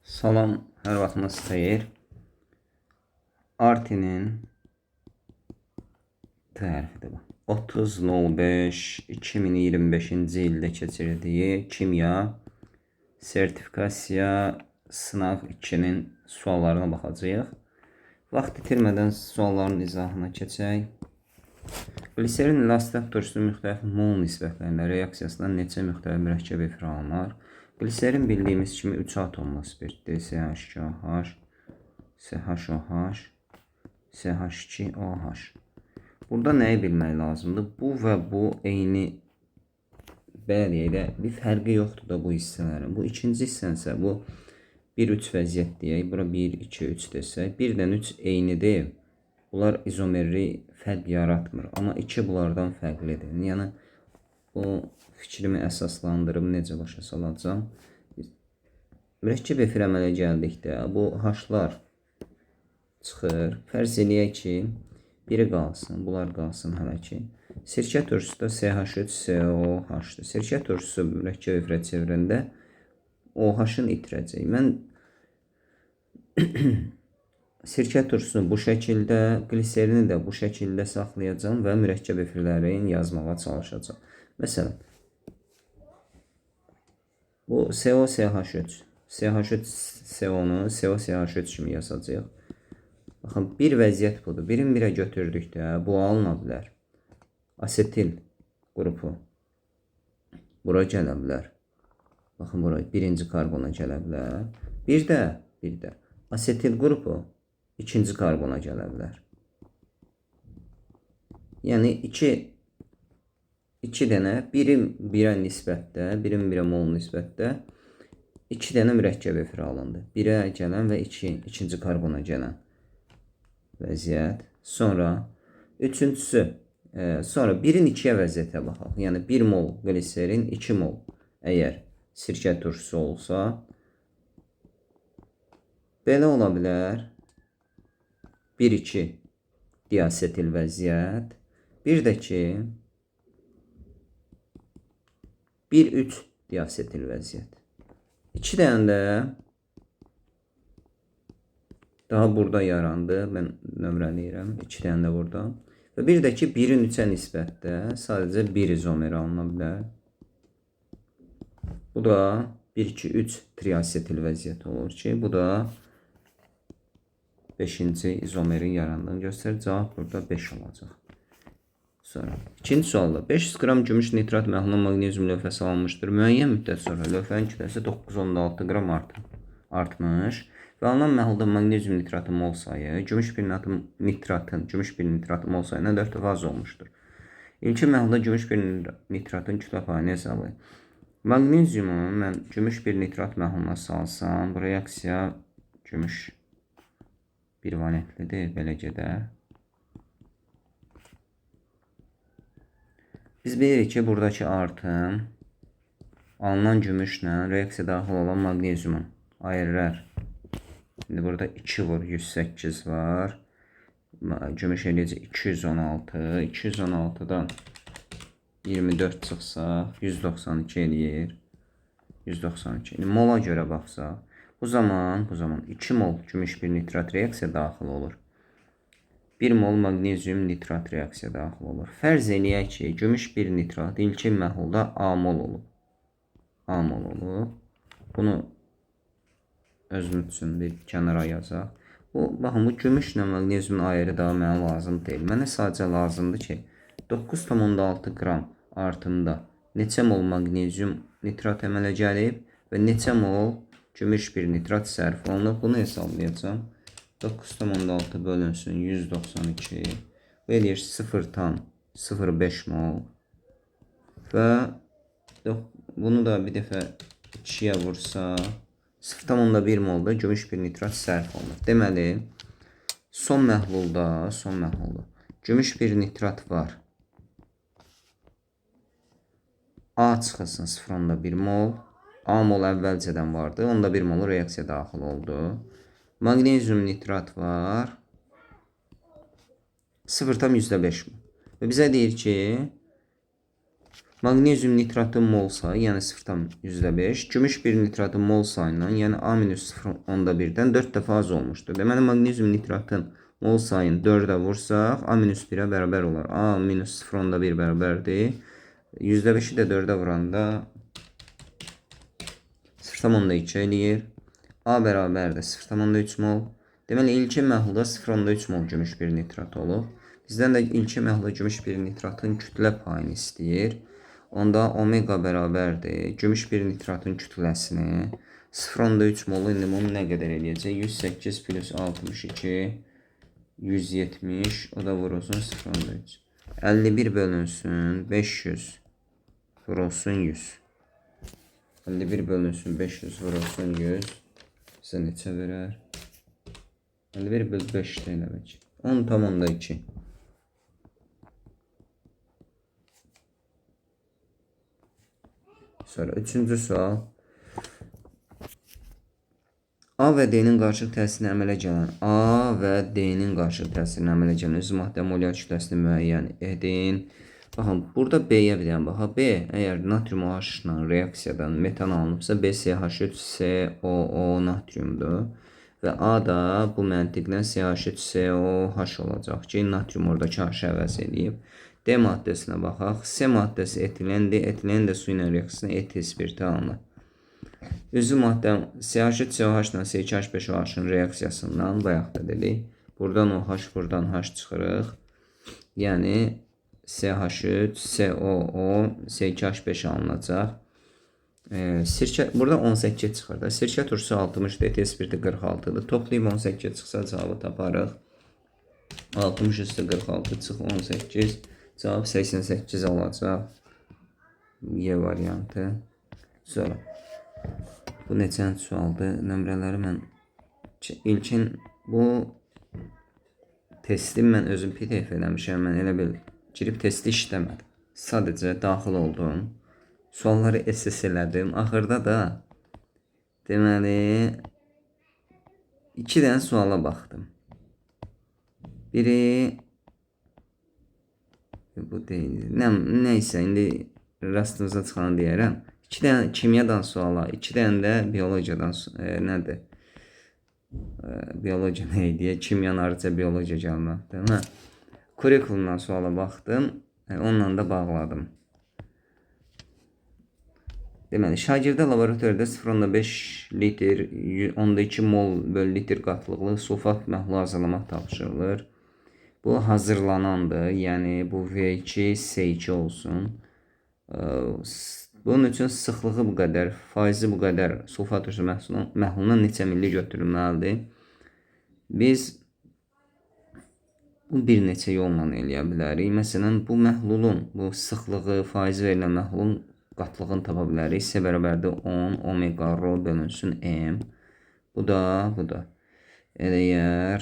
Salam, hər vaxtınız xeyir. Artinin tərifidir bu. 30.05.2025-ci ildə keçirdiyi kimya sertifikasiya sınaq 2-nin suallarına baxacağıq. Vaxt itirmədən sualların izahına keçək. Gliserin ilə asetat turşusu müxtəlif mol nisbətlərində reaksiyasında neçə müxtəlif mürəkkəb efir alınır? Gliserin bildiyimiz kimi 3 atomlu spirtdir. CH2OH, CHOH, CH2OH. Burada nəyi bilmək lazımdır? Bu və bu eyni, belə deyək də, bir fərqi yoxdur da bu hissələrin. Bu ikinci hissənsə, bu 1-3 vəziyyət deyək. Bura 1-2-3 desək. 1-dən 3 eynidir. Bunlar izomerli fərq yaratmır. Amma 2 bunlardan fərqlidir. Yəni, bu fikrimi əsaslandırıb necə başa salacağım? Mürəkkəb efir əmələ gəldikdə bu H-lar çıxır. Fərz eləyək ki, biri qalsın, bunlar qalsın hələ ki. Sirkə turşusu da CH3COH-dır. Sirkə turşusu mürəkkəb efirə çevirəndə OH-ın itirəcək. Mən sirkə turşusunu bu şəkildə, gliserini də bu şəkildə saxlayacağım və mürəkkəb efirlərini yazmağa çalışacağım. Məsələn, bu COCH3. CH3CO-nu COCH3 kimi yazacağıq. Baxın, bir vəziyyət budur. Birin birə götürdükdə bu alına bilər. Asetil qrupu bura gələ bilər. Baxın, bura birinci karbona gələ bilər. Bir də asetil qrupu ikinci karbona gələ bilər. Yəni, iki dənə, birin birə nisbətdə, birin birə mol nisbətdə 2 dənə mürəkkəb efir alındı. Birə gələn və ikinci karbona gələn vəziyyət. Sonra üçüncüsü, sonra 1-in 2-yə vəziyyətə baxaq. Yəni 1 mol gliserin, 2 mol əgər sirkə turşusu olsa, belə ola bilər. 1-2 diasetil vəziyyət. Bir də ki, 1-3 diasetil vəziyyət. 2 dənə də daha burada yarandı. Mən nömrələyirəm. 2 dənə də burada. Və bir də ki, 1-in 3-ə nisbətdə sadəcə 1 izomer alına bilər. Bu da 1-2-3 triasetil vəziyyət olur ki, bu da 5-ci izomerin yarandığını göstərir. Cavab burada 5 olacaq. Sonra ikinci sualda 500 qram gümüş nitrat məhluluna maqnezium lövhəsi alınmışdır. Müəyyən müddət sonra lövhənin kütləsi 9,6 qram artmış və alınan məhlulda maqnezium nitratın mol sayı gümüş bir nitratın mol sayına 4 dəfə az olmuşdur. İlkin məhlulda gümüş bir nitratın kütlə payını hesablayın. Maqneziumu mən gümüş bir nitrat məhluluna salsam, bu reaksiya gümüş bir valentlidir, belə gedər. Biz bilirik ki, buradakı artım alınan gümüşlə reaksiya daxil olan maqneziumun ayırır. Şimdi burada 2 vur, 108 var. Gümüş eləyəcək 216. 216'dan 24 çıxsa 192 eləyir. 192. Yəni, mola görə baxsaq, bu zaman 2 mol gümüş bir nitrat reaksiya daxil olur. 1 mol maqnezium nitrat reaksiya daxil olur. Fərz eləyək ki, gümüş bir nitrat ilkin məhlulda A mol olub. A mol olub. Bunu özümüz üçün bir kənara yazaq. Baxın, bu gümüşlə maqneziumun ayrı daha mənə lazım deyil. Mənə sadəcə lazımdır ki, 9,6 qram artımda neçə mol maqnezium nitrat əmələ gəlib və neçə mol gümüş bir nitrat sərf olunub. Bunu hesablayacağım. 9,6 bölünsün 192. Bu eləyir 0,05 mol. Və bunu da bir dəfə 2-yə vursa 0,1 molda gümüş bir nitrat sərf olunur. Deməli, son məhlulda gümüş bir nitrat var. A çıxılsın 0,1 mol. A mol əvvəlcədən vardı. Onda 1 mol reaksiya daxil oldu. Maqnezium nitrat var. 0,5 mol. Və bizə deyir ki, Magnezium nitratın mol sayı, yəni 0,5. Gümüş 1 nitratın mol sayından, yəni A-0,1-dən 4 dəfə az olmuşdur. Deməli, magnezium nitratın mol sayını 4-ə vursaq, A-1-ə bərabər olar. A-0,1 bərabərdir. %5-i də 4-ə vuranda 0,2 eləyir. A bərabərdir 0,3 mol. Deməli, ilkin məhlulda 0,3 mol gümüş 1 nitrat olub. Bizdən də ilkin məhlulda gümüş 1 nitratın kütlə payını istəyir. Onda omega bərabərdir. Gümüş 1 nitratın kütləsini 0,3 molu indi bunu nə qədər eləyəcək? 108 plus 62 170, o da vurulsun 0,3. 51 bölünsün 500 vurulsun 100. 51 bölünsün 500 vurulsun 100. Bizə neçə verər? 51 böl 5 eləmək. 10,2. Sonra üçüncü sual. A və D-nin qarşılıq təsirinə əmələ gələn öz maddə molyar kütləsini müəyyən edin. Baxın, burada B-yə bir dənə baxaq. B, əgər natrium OH-la reaksiyadan metan alınıbsa, BCH3COO natriumdur. Və A da bu məntiqlə CH3COH olacaq ki, natrium oradakı H-ı əvəz edib. D maddəsinə baxaq. C maddəsi etilendir. Etilen də su ilə reaksiyasına eti spirti alınır. Üzvü maddə CH3COH ilə C2H5OH-ın reaksiyasından bayaq da dedik. Buradan OH, buradan H çıxırıq. Yəni CH3, COO, C2H5 alınacaq. Sirkə, burada 18 çıxır da. Sirkə turşusu 60-dır, eti spirti 46-dır. Toplayıb 18 çıxsa cavabı taparıq. 60 üstü 46 çıx 18. Cavab 88 olacaq. Y variantı. Sonra. Bu neçənci sualdır? Nömrələri mən ilkin bu testi mən özüm PDF eləmişəm. Mən elə bil girib testi işləmədim. Sadəcə daxil oldum. Sualları SS elədim. Axırda da deməli 2 dənə suala baxdım. Biri bu deyil. Neysə, indi rastınıza çıxanı deyərəm. 2 dənə kimyadan suala, 2 dənə də biologiyadan nədir? Biologiya nə idi? Kimyanın arıca biologiya gəlməkdir. Kurikulumdan suala baxdım. Onunla da bağladım. Deməli, şagirdə laboratoriyada 0,5 litr, 10,2 mol böl litr qatlıqlı sulfat məhlulu hazırlamaq tapşırılır. Bu hazırlanandır. Yəni, bu V2, C2 olsun. Bunun üçün sıxlığı bu qədər, faizi bu qədər sulfat turşu məhlulundan neçə milli götürülməlidir? Biz bu bir neçə yolla eləyə bilərik. Məsələn, bu məhlulun, bu sıxlığı, faizi verilən məhlulun qatlığını tapa bilərik. C bərabərdir 10 omega rho bölünsün M. Bu da. Əgər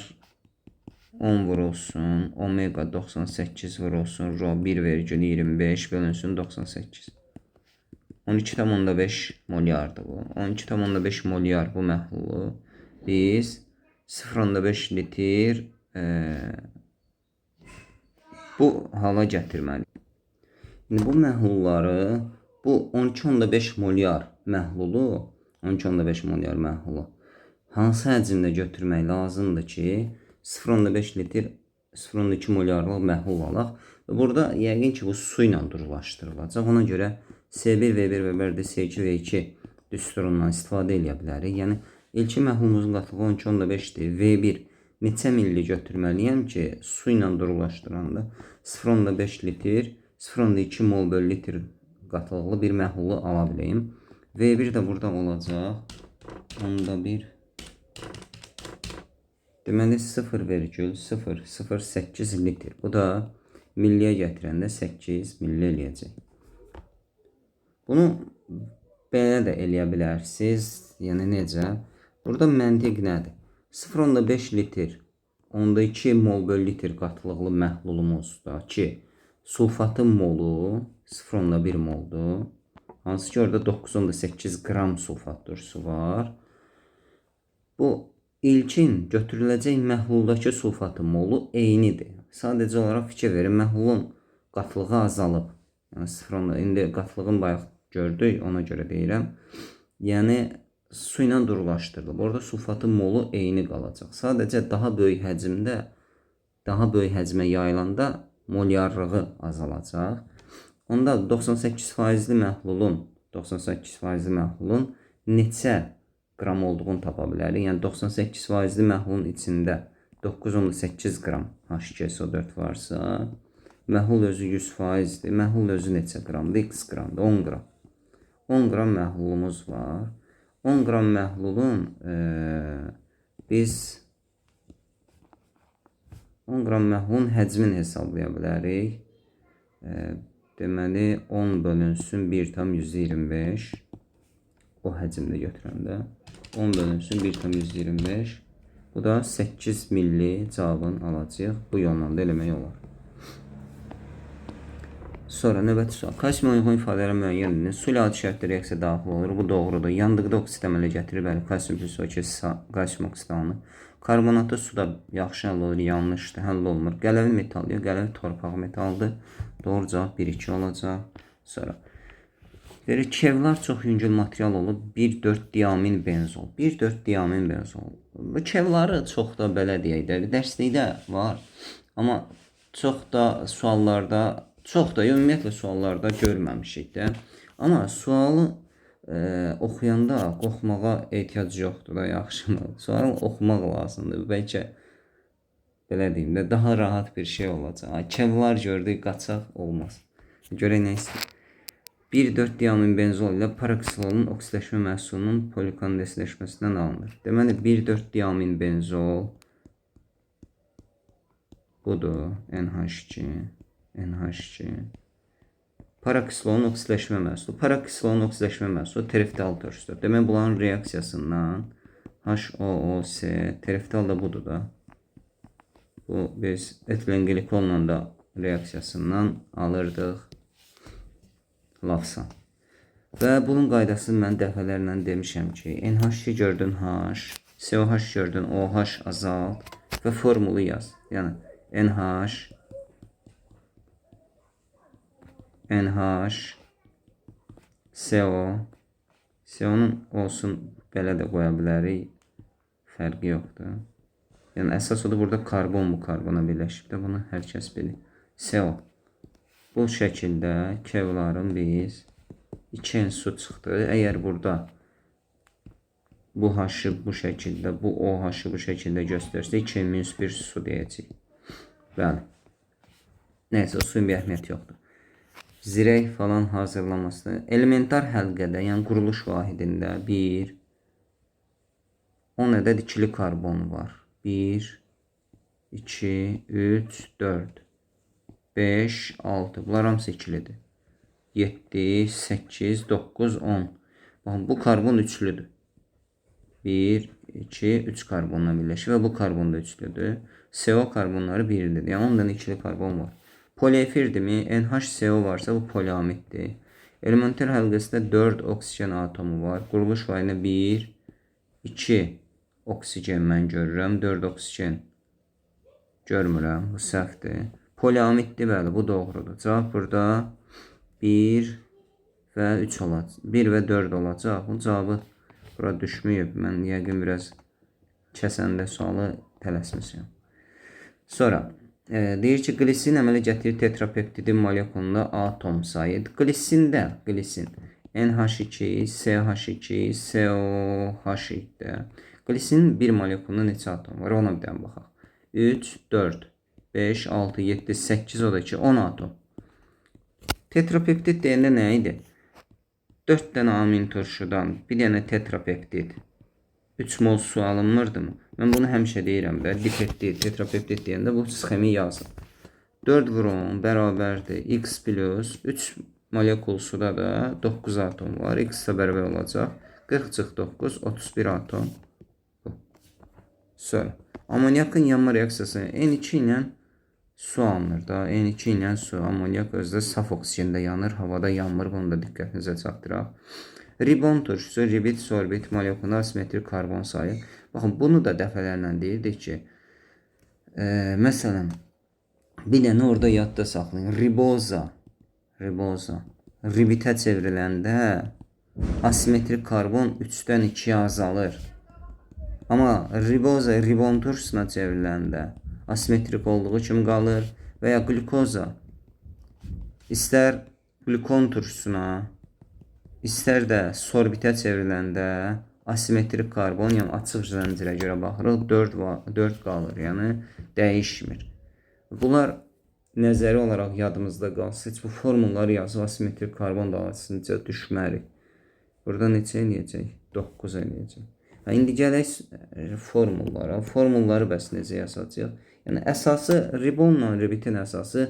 10 vurulsun, omega 98 vurulsun, rho 1,25 bölünsün 98. 12,5 molyardır bu. 12,5 molyar bu məhlulu biz 0,5 litr bu hala gətirməliyik. İndi bu məhlulları, bu 12,5 molyar məhlulu, 12,5 molyar məhlulu hansı həcmdə götürmək lazımdır ki, 0,5 litr 0,2 molyarlıq məhlul alaq. Burada yəqin ki, bu su ilə durulaşdırılacaq. Ona görə C1, V1 bərabərdir C2, V2 düsturundan istifadə edə bilərik. Yəni, ilkin məhlulumuzun qatlığı 12,5-dir. V1 neçə milli götürməliyəm ki, su ilə durulaşdıranda 0,5 litr, 0,2 mol böl litr qatlıqlı bir məhlulu ala biləyim. V1 də burada olacaq. Onda bir deməli 0,008 litr. Bu da milliyə gətirəndə 8 milli eləyəcək. Bunu belə də eləyə bilərsiniz. Yəni necə? Burada məntiq nədir? 0,5 litr 10,2 mol böl litr qatlıqlı məhlulumuzda ki, sulfatın molu 0,1 moldur. Hansı ki, orada 9,8 qram sulfat turşusu var. Bu ilkin götürüləcək məhluldakı sulfatın molu eynidir. Sadəcə olaraq fikir verin, məhlulun qatlığı azalıb. Yəni 0,10 indi qatılığın bayaq gördük, ona görə deyirəm. Yəni su ilə durulaşdırılıb. Orada sulfatın molu eyni qalacaq. Sadəcə daha böyük həcmdə, daha böyük həcmə yayılanda molyarlığı azalacaq. Onda 98%li məhlulun neçə qram olduğunu tapa bilərik. Yəni 98%li məhlulun içində 9,8 qram H2SO4 varsa, məhlul özü 100%dir. Məhlul özü neçə qramdır? X qramdır, 10 qram. 10 qram məhlulumuz var. 10 qram məhlulun biz 10 qram məhlulun həcmini hesablaya bilərik. Deməli 10 bölünsün 1,125 o həcmdə götürəndə 10 bölünsün 1,125 bu da 8 milli cavabını alacaq. Bu yolla da eləmək olar. Sonra növbəti sual. Kalsium uyğun ifadələr müəyyəndir. Su ilə adi şərtdə reaksiya daxil olur. Bu doğrudur. Yandıqda oksid əmələ gətirir. Bəli, kalsium + kalsium oksid alınır. Karbonatlı suda yaxşı həll olur. Yanlışdır. Həll olmur. Qələvi metal yox. Qələvi torpaq metaldır. Doğru cavab 1-2 olacaq. Sonra Kevlar çox yüngül material olub. 1,4 diamin benzol. 1,4 diamin benzol. Bu kevları çox da belə deyək də, dərslikdə var. Amma çox da suallarda, ümumiyyətlə suallarda görməmişik də. Amma sualı oxuyanda qorxmağa ehtiyac yoxdur da, yaxşı mı? Sualı oxumaq lazımdır. Bəlkə belə deyim də, daha rahat bir şey olacaq. Kevlar gördük, qaçaq olmaz. Görək nə istəyir. 1,4 diamin benzol ilə paraksilonun oksidləşmə məhsulunun polikondensləşməsindən alınır. Deməli 1,4 diamin benzol budur. NH2 paraksilonun oksidləşmə məhsulu. Paraksilonun oksidləşmə məhsulu tereftal törüstür. Demək bunların reaksiyasından HOOC tereftal da budur da. Bu biz etilen glikolla da reaksiyasından alırdıq. Lafsan. Və bunun qaydasını mən dəfələrlə demişəm ki, NH2 gördün H, COH gördün OH azalt və formulu yaz. Yəni NH CO-nun olsun belə də qoya bilərik. Fərqi yoxdur. Yəni əsas odur burada karbon bu karbona birləşib də bunu hər kəs bilir. CO. Bu şəkildə kevların biz 2N su çıxdı. Əgər burada bu H-ı bu şəkildə, bu OH-ı bu şəkildə göstərsə 2N-1 su deyəcək. Bəli. Nəysə, o suyun bir əhəmiyyəti yoxdur. Zirək falan hazırlaması. Elementar həlqədə, yəni quruluş vahidində 1, 10 ədəd ikili karbon var. 1, 2, 3, 4. 5, 6. Bunlar hamısı ikilidir. 7, 8, 9, 10. Baxın, bu karbon üçlüdür. 1, 2, 3 karbonla birləşir və bu karbon da üçlüdür. CO karbonları biridir. Yəni ondan ikili karbon var. Poliefirdirmi? NHCO varsa bu poliamiddir. Elementar həlqəsində 4 oksigen atomu var. Quruluş vahidində 1, 2 oksigen mən görürəm. 4 oksigen görmürəm. Bu səhvdir. Poliamiddir, bəli, bu doğrudur. Cavab burada 1 və 3 olacaq. 1 və 4 olacaq. Bu cavabı bura düşməyib. Mən yəqin biraz kəsəndə sualı tələsmişəm. Sonra deyir ki, glisin əmələ gətirir tetrapeptidin molekulunda atom sayı. Glisində, NH2, CH2, COH2. Glisinin bir molekulunda neçə atom var? Ona bir dənə baxaq. 3, 4, 5, 6, 7, 8, o da ki 10 atom. Tetrapeptid deyəndə nə idi? 4 dənə amin turşudan bir dənə tetrapeptid 3 mol su alınmırdı mı? Mən bunu həmişə deyirəm də, dipeptid, tetrapeptid deyəndə bu sxemi yazın. 4 vurun bərabərdir x plus 3 molekul suda da 9 atom var. X da bərabər olacaq. 40 çıx 9, 31 atom. Sonra amonyakın yanma reaksiyası N2 ilə su alınır da. N2 ilə su, amonyak özdə saf oksigende yanır, havada yanmır. Bunu da diqqətinizə çatdıraq. Ribon turşusu, ribit, sorbit, molekulun asimetrik karbon sayı. Baxın, bunu da dəfələrlə deyirdik ki, məsələn, bir dənə orada yadda saxlayın. Riboza, riboza. Ribitə çevriləndə asimetrik karbon 3-dən 2-yə azalır. Amma riboza ribon turşusuna çevriləndə asimetrik olduğu kimi qalır və ya glukoza istər glikon turşusuna, istər də sorbitə çevriləndə asimetrik karbon, yəni açıq zəncirə görə baxırıq, 4 qalır, yəni dəyişmir. Bunlar nəzəri olaraq yadımızda qalsın. Heç bu formulları yazıb asimetrik karbon dağılışınca düşmərik. Burada neçə eləyəcək? 9 eləyəcək. İndi gələk formullara. Formulları bəs necə yazacaq? Yəni əsası ribonla ribitin əsası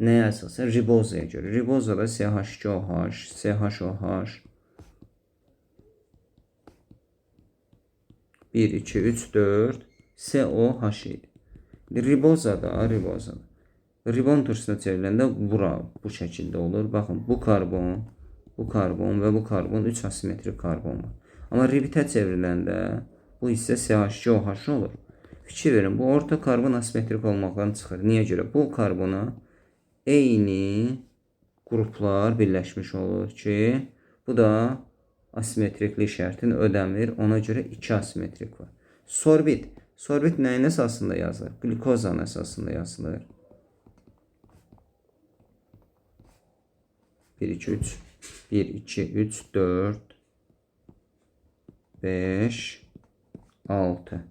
nəyə əsası? Ribozaya görə. Ribozada CH2OH, CHOH 1, 2, 3, 4 COH idi. Ribozada ribon turşusuna çevriləndə bura bu şəkildə olur. Baxın, bu karbon və bu karbon 3 asimetrik karbon var. Amma ribitə çevriləndə bu hissə CH2OH olur. Fikir verin, bu orta karbon asimetrik olmaqdan çıxır. Niyə görə? Bu karbona eyni qruplar birləşmiş olur ki, bu da asimetriklik şərtini ödəmir. Ona görə 2 asimetrik var. Sorbit nəyin əsasında yazılır? Glikozanın əsasında yazılır. 1, 2, 3, 1, 2, 3, 4, 5, 6.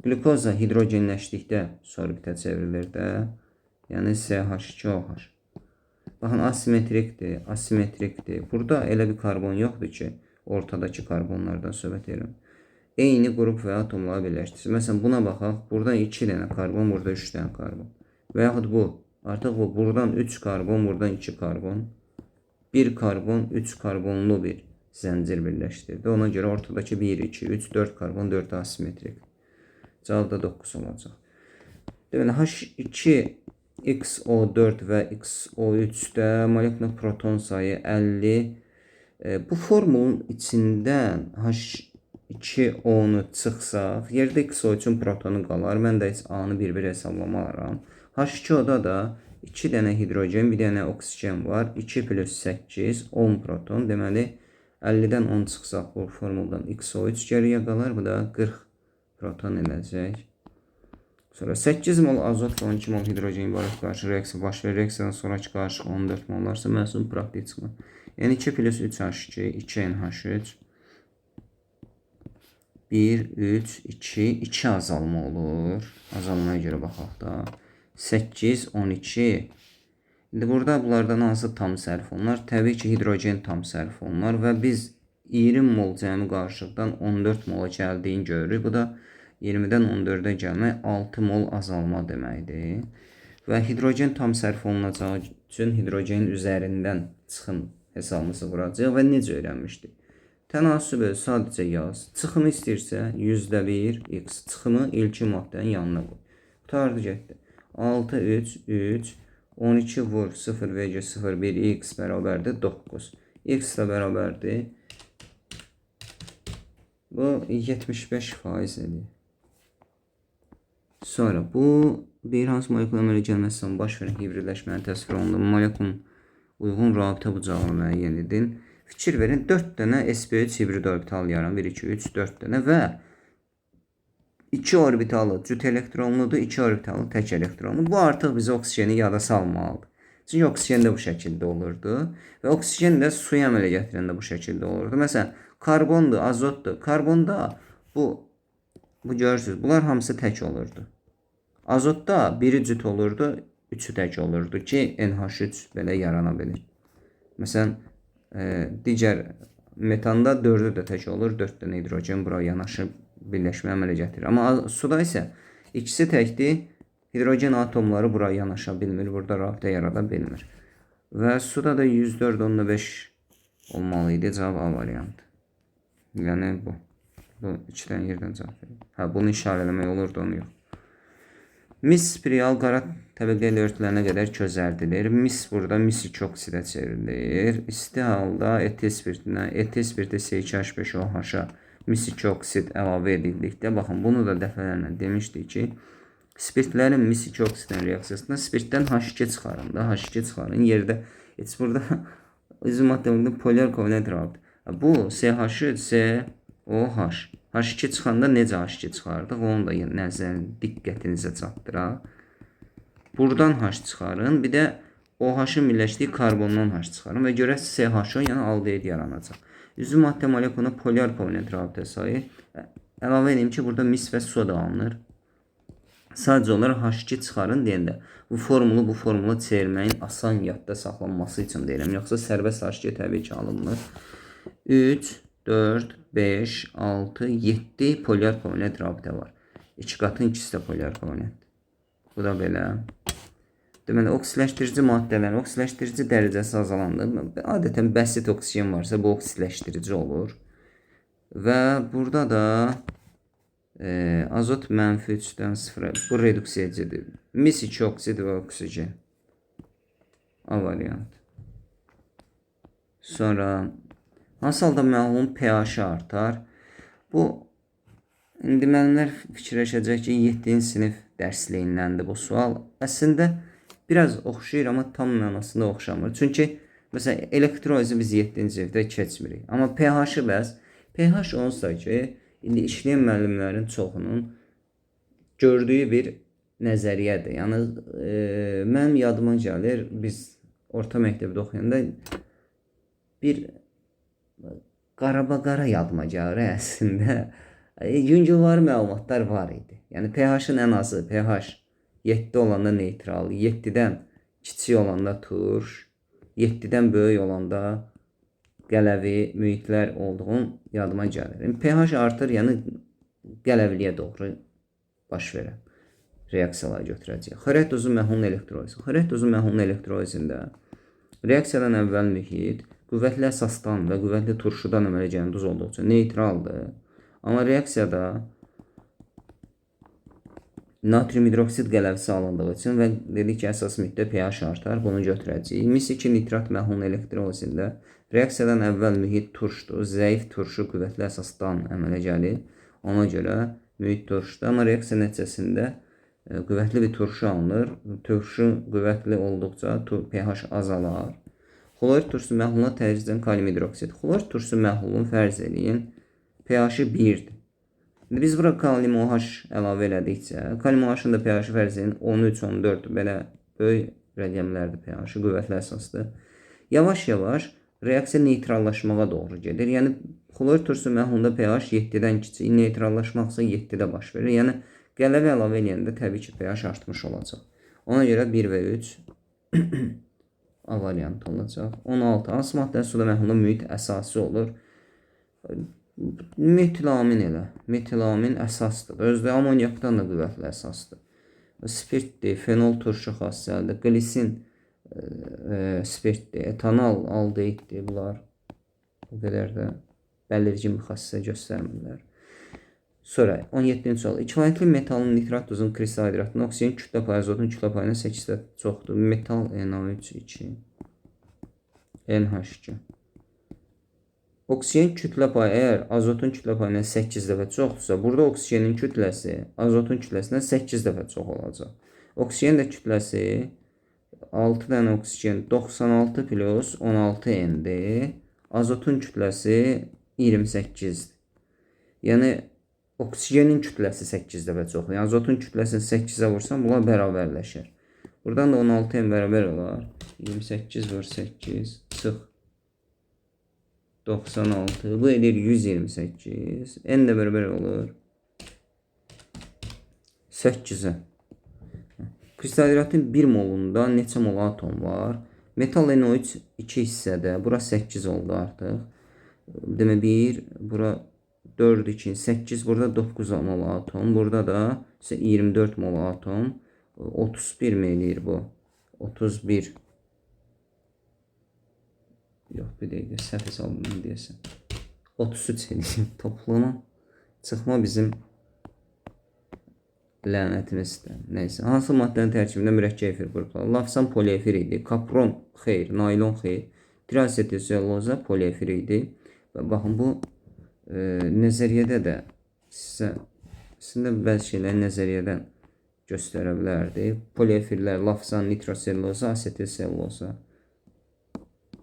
Glikoza hidrogenləşdikdə sorbitə çevrilir də. Yəni CH2OH. Baxın, asimetrikdir. Burada elə bir karbon yoxdur ki, ortadakı karbonlardan söhbət edirəm. Eyni qrup və atomları birləşdirir. Məsələn, buna baxaq. Buradan 2 dənə karbon, burada 3 dənə karbon. Və yaxud bu. Artıq bu. Buradan 3 karbon, buradan 2 karbon. 1 karbon, 3 karbonlu bir zəncir birləşdirdi. Ona görə ortadakı 1, 2, 3, 4 karbon, 4 asimetrik. Cavab da 9 olacaq. Deməli, H2XO4 və XO3-də molekulyar proton sayı 50. Bu formulun içindən H2O-nu çıxsaq, yerdə XO3-ün protonu qalar. Mən də heç A-nı bir-bir hesablamaram. H2O-da da 2 dənə hidrogen, bir dənə oksigen var. 2 plus 8, 10 proton. Deməli, 50-dən 10 çıxsaq bu formuldan XO3 geriyə qalar. Bu da 40 proton eləcək. Sonra 8 mol azot və 12 mol hidrogen ibarət qarşı reaksiya baş verir. Reaksiyadan sonraki qarışıq 14 mol olarsa məhsul praktik çıxır. Yəni 2 plus 3 H2, 2 NH3, 1, 3, 2, 2 azalma olur. Azalmaya görə baxaq da. 8, 12. İndi burada bunlardan hansı tam sərf olunar? Təbii ki, hidrogen tam sərf olunar və biz 20 mol cəmi qarışıqdan 14 mola gəldiyini görürük. Bu da 20-dən 14-ə gəlmək 6 mol azalma deməkdir. Və hidrogen tam sərf olunacağı üçün hidrogenin üzərindən çıxım hesabımızı vuracaq və necə öyrənmişdik? Tənasübü sadəcə yaz. Çıxımı istəyirsə %1 x. Çıxımı ilkin maddənin yanına qoy. Qutardı getdi. 6, 3, 3, 12 vur 0,01 x bərabərdir 9. X da bərabərdir. Bu 75% edir. Sonra bu bir hansı molekul əmələ gəlməzsən baş verən hibridləşmənin təsvir olunduğu molekulun uyğun rabitə bucağını müəyyən edin. Fikir verin, 4 dənə sp3 hibrid orbital yaran, 1, 2, 3, 4 dənə və 2 orbitalı cüt elektronludur, 2 orbitalı tək elektronlu. Bu artıq bizi oksigeni yada salmalıdır. Çünki oksigen də bu şəkildə olurdu və oksigen də suya əmələ gətirəndə bu şəkildə olurdu. Məsələn, karbondur, azotdur. Karbonda bu görürsünüz, bunlar hamısı tək olurdu. Azotda biri cüt olurdu, üçü tək olurdu ki, NH3 belə yarana bilir. Məsələn, digər metanda 4'ü də tək olur, 4 dənə hidrogen bura yanaşıb birləşmə əmələ gətirir. Amma suda isə ikisi təkdir, hidrogen atomları bura yanaşa bilmir, burada rabitə yarada bilmir. Və suda da 104,5 olmalı idi, cavab A variantı. Yəni bu. Bu 2 dənə yerdən cavab verir. Bunu işarə eləmək olurdu, onu yox. Mis spiral qara təbəqə ilə örtülənə qədər közərdilir. Mis burada misik oksidə çevrilir. İsti halda etil spirtinə, etil spirti C2H5OH-a misik oksid əlavə edildikdə, baxın bunu da dəfələrlə demişdik ki, Spirtlərin mis-2 oksigen reaksiyasında spirtdən H2 çıxarın da, H2 çıxarın. Yerdə heç burada üzüm maddələrində polyar kovalent rabit. Bu CH3COH. H2 çıxanda necə H2 çıxardıq? Onu da nəzərin diqqətinizə çatdıraq. Buradan H çıxarın. Bir də OH-ın birləşdiyi karbondan H çıxarın və görəsiz CH, yəni aldeid yaranacaq. Üzüm maddə molekuluna polyar kovalent rabitə sayı. Əlavə edeyim ki, burada mis və soda alınır. Sadəcə olaraq H2 çıxarın deyəndə bu formula çevirməyin asan yadda saxlanması üçün deyirəm. Yoxsa sərbəst H2 təbii ki alınmır. 3, 4, 5, 6, 7 polyar kovalent rabitə var. 2 qatın ikisi də polyar kovalent. Bu da belə. Deməli, oksidləşdirici maddələrin oksidləşdirici dərəcəsi azalanda, adətən bəsit oksigen varsa bu oksidləşdirici olur. Və burada da azot -3-dən 0, bu reduksiyecidir. Mis-2 oksid və oksigen. A variant. Sonra hansı halda məhlulun pH-ı artar? Bu indi müəllimlər fikirləşəcək ki, 7-ci sinif dərsliyindəndir bu sual. Əslində biraz oxşayır, amma tam mənasında oxşamır. Çünki məsələn elektrolizi biz 7-ci sinifdə keçmirik. Amma pH-ı bəs pH onsa ki, indi işləyən müəllimlərin çoxunun gördüyü bir nəzəriyyədir. Yəni mənim yadıma gəlir, biz orta məktəbdə oxuyanda bir qarabaqara yadıma gəlir əslində. Yüngülvari məlumatlar var idi. Yəni pH-ın ən azı pH 7 olanda neytral, 7-dən kiçik olanda turş, 7-dən böyük olanda qələvi mühitlər olduğum yadıma gəlir. pH artır, yəni qələvliyə doğru baş verən reaksiyalar götürəcək. Xörək duzu məhlulun elektrolizi. Xörək duzu məhlulun elektrolizində reaksiyadan əvvəl mühit qüvvətli əsasdan və qüvvətli turşudan əmələ gələn duz olduqca neytraldır. Amma reaksiyada natrium hidroksid qələvisi alındığı üçün və dedik ki, əsas mühitdə pH artar, bunu götürəcəyik. Mis-2 nitrat məhlulun elektrolizində reaksiyadan əvvəl mühit turşdur, zəif turşu qüvvətli əsasdan əmələ gəlir. Ona görə mühit turşdur, amma reaksiya nəticəsində qüvvətli bir turşu alınır. Turşu qüvvətli olduqca pH azalar. Xlorid turşusu məhluluna tədricən kalium hidroksid. Xlorid turşusu məhlulun fərz eləyin pH-ı 1-dir. Biz bura kalium OH əlavə elədikcə, kalium OH-ın da pH-ı fərz edin 13, 14 belə böyük rəqəmlərdir pH-ı, qüvvətli əsasdır. Yavaş-yavaş reaksiya neytrallaşmağa doğru gedir. Yəni xlorid turşusu məhlulunda pH 7-dən kiçik, neytrallaşmaqsa 7-də baş verir. Yəni qələvə əlavə edəndə təbii ki pH artmış olacaq. Ona görə 1 və 3 A variantı olacaq. 16. Hansı maddənin suda məhlulunda mühit əsası olur? Metilamin elə. Metilamin əsasdır. Özdə amonyakdan da qüvvətli əsasdır. Spirtdir, fenol turşu xassəlidir, glisin spirtdir, etanol aldeiddir. Bunlar o qədər də bəlirgin bir xassə göstərmirlər. Sonra 17-ci sual. İkivalentli metalın nitrat duzun kristal hidratının oksigen kütlə payı azotun kütlə payına 8-də çoxdur. Metal NaOH2 NH2. Oksigen kütlə payı əgər azotun kütlə payına 8 dəfə çoxdursa, burada oksigenin kütləsi azotun kütləsindən 8 dəfə çox olacaq. Oksigen də kütləsi 6 dənə oksigen 96 plus 16 N-dir. Azotun kütləsi 28-dir. Yəni oksigenin kütləsi 8 dəfə çoxdur. Yəni azotun kütləsini 8-ə vursan, bunlar bərabərləşir. Buradan da 16 N bərabər olar. 28 vur 8 çıx 96. Bu edir 128. N də bərabər olur 8-ə. Kristal hidratın 1 molunda neçə mol atom var? Metal NaOH 2 hissədə. Bura 8 oldu artıq. Demək 1, bura 4, 2, 8, burada 9 mol atom. Burada da 24 mol atom. 31 mi eləyir bu? 31. Yox, bir dəqiqə, səhv hesabını deyəsən. 33 eləyir. Toplama, çıxma bizim lənətimizdir. Neysə, hansı maddənin tərkibində mürəkkəb efir qrupları? Lafsan poliefir idi. Kapron xeyr, naylon xeyr. Triasetilselluloza poliefir idi. Və baxın, bu nəzəriyyədə də sizin də bəzi şeyləri nəzəriyyədən göstərə bilərdi. Poliefirlər, lafzan, nitroselluloza, asetil selluloza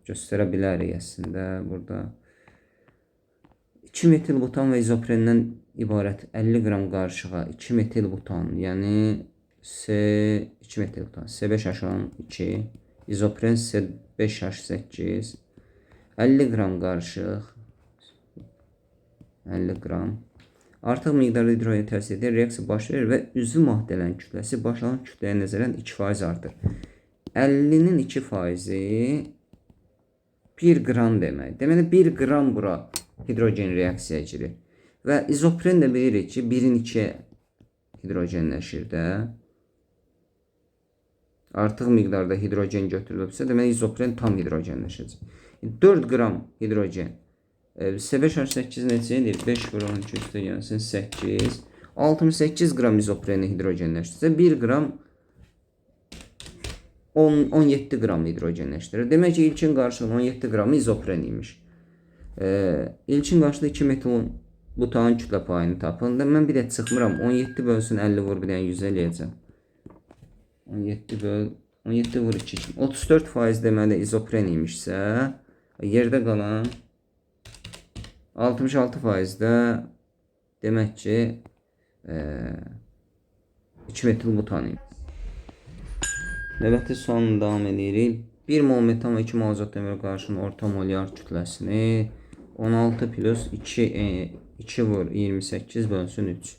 göstərə bilərik əslində burada. 2 metil butan və izoprenden ibarət 50 qram qarışığa 2 metil butan, yəni C2 metil butan, C5H12, izopren C5H8, 50 qram qarışıq, 50 qram. Artıq miqdarda hidrogen təsir edir, reaksiya baş verir və üzvü maddələrin kütləsi başlanan kütləyə nəzərən 2% artır. 50-nin 2%-i 1 qram demək. Deməli 1 qram bura hidrogen reaksiyaya girir. Və izopren də bilirik ki, 1-in 2-yə hidrogenləşir də. Artıq miqdarda hidrogen götürülübsə, deməli izopren tam hidrogenləşəcək. 4 qram hidrogen. C5H8 necə edir? 5 vur 12 üstə gəlsin 8. 68 qram izopreni hidrogenləşdirsə 1 qram 17 qram hidrogenləşdirir. Demək ki, ilkin qarşılığın 17 qramı izopren imiş. İlkin qarşılığı 2 metil butanın kütlə payını tapın. Mən bir də çıxmıram. 17 bölsün 50 vur bir dənə 100 eləyəcəm. 17 vur 2. 34% deməli izopren imişsə, yerdə qalan 66% də demək ki 2 metil butan imiş. Növbəti sualını davam edirik. 1 mol metan və 2 mol azot dəmir qarışının orta molyar kütləsini 16 plus 2 vur 28 bölünsün 3.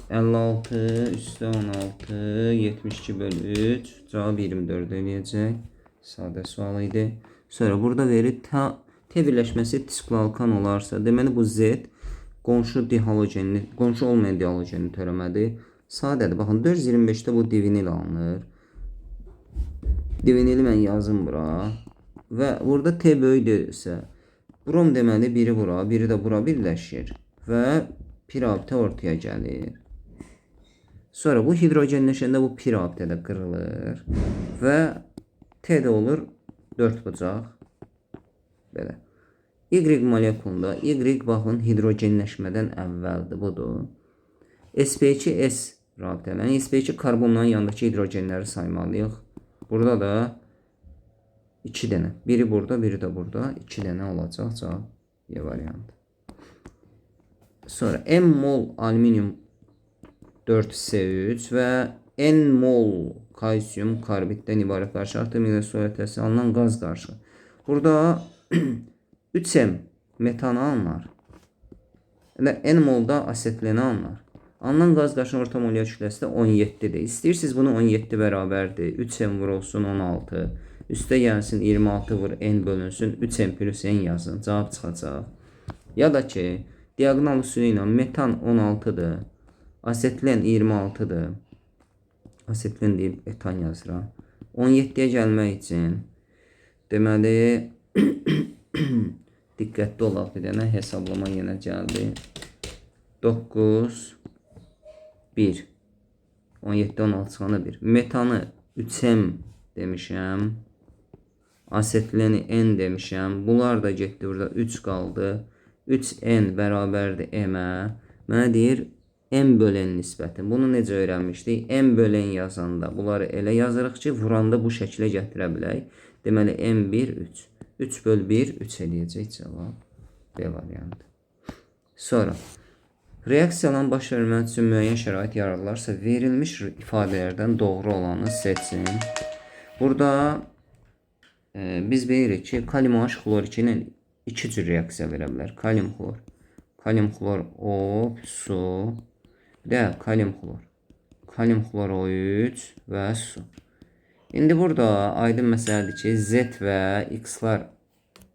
56 üstə 16 72 bölü 3 cavab 24 eləyəcək. Sadə sual idi. Sonra burada verir T birləşməsi disklalkan olarsa, deməli bu Z qonşu olmayan dihalogenini törəmədir. Sadədir. Baxın 425-də bu divinil alınır. Divinili mən yazım bura. Və burada T böyükdürsə, brom deməli biri bura, biri də bura birləşir. Və pirabitə ortaya gəlir. Sonra bu hidrogenləşəndə bu pirabitə də qırılır. Və T də olur 4 bucaq. Belə. Y molekulunda, Y baxın hidrogenləşmədən əvvəldir, budur. sp2s rabitələrin, sp2 karbonların yanındakı hidrogenləri saymalıyıq. Burada da 2 dənə. Biri burada, biri də burada. 2 dənə olacaq cavab Y variantı. Sonra M mol alüminium 4C3 və N mol kalsiyum karbiddən ibarət qarşı artıq miqdar surətəsi alınan qaz qarşı. Burada 3M metan alınır. N molda asetileni alınır. Alınan qaz qarşının orta molyar kütləsi də 17-dir. İstəyirsiniz bunu 17 bərabərdir. 3M vur olsun 16. Üstə gəlsin 26 vur N bölünsün 3M plus N yazın. Cavab çıxacaq. Ya da ki, diagonal üsulü ilə metan 16-dır. Asetilen 26-dır. Asetilen deyib etan yazıram. 17-yə gəlmək üçün deməli diqqətli olaq bir dənə hesablama yenə gəldi. 9 1 17 16 çıxanda 1. Metanı 3M demişəm. Asetileni N demişəm. Bunlar da getdi burada 3 qaldı. 3N bərabərdir M-ə. Mənə deyir M bölən nisbəti. Bunu necə öyrənmişdik? M bölən yazanda bunları elə yazırıq ki, vuranda bu şəklə gətirə bilək. Deməli M1 3. 3 böl 1 3 eləyəcək cavab. B variantı. Sonra reaksiyaların baş vermək üçün müəyyən şərait yaradılırsa, verilmiş ifadələrdən doğru olanı seçin. Burada biz bilirik ki, kalium H xlor2 ilə 2 cür reaksiya verə bilər. Kalium xlor. Kalium xlor O, su. Bir də kalium xlor. Kalium xlor O3 və su. İndi burada aydın məsələdir ki, Z və X-lar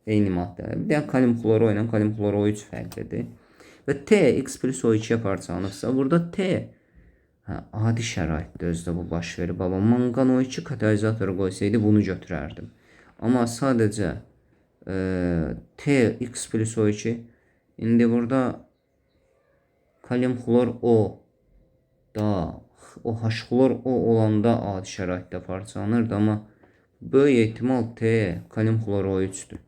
eyni maddələr. Bir də kalium xloro ilə kalium xloro 3 fərqlidir. Və T X plus O2-yə parçalanırsa, burada T adi şəraitdə özdə bu baş verir. Baba, manqan O2 katalizatoru qoysaydı bunu götürərdim. Amma sadəcə T X plus O2. İndi burada kalium xlor O da o H xlor O olanda adi şəraitdə parçalanırdı, amma böyük ehtimal T kalium xlor O3'dür.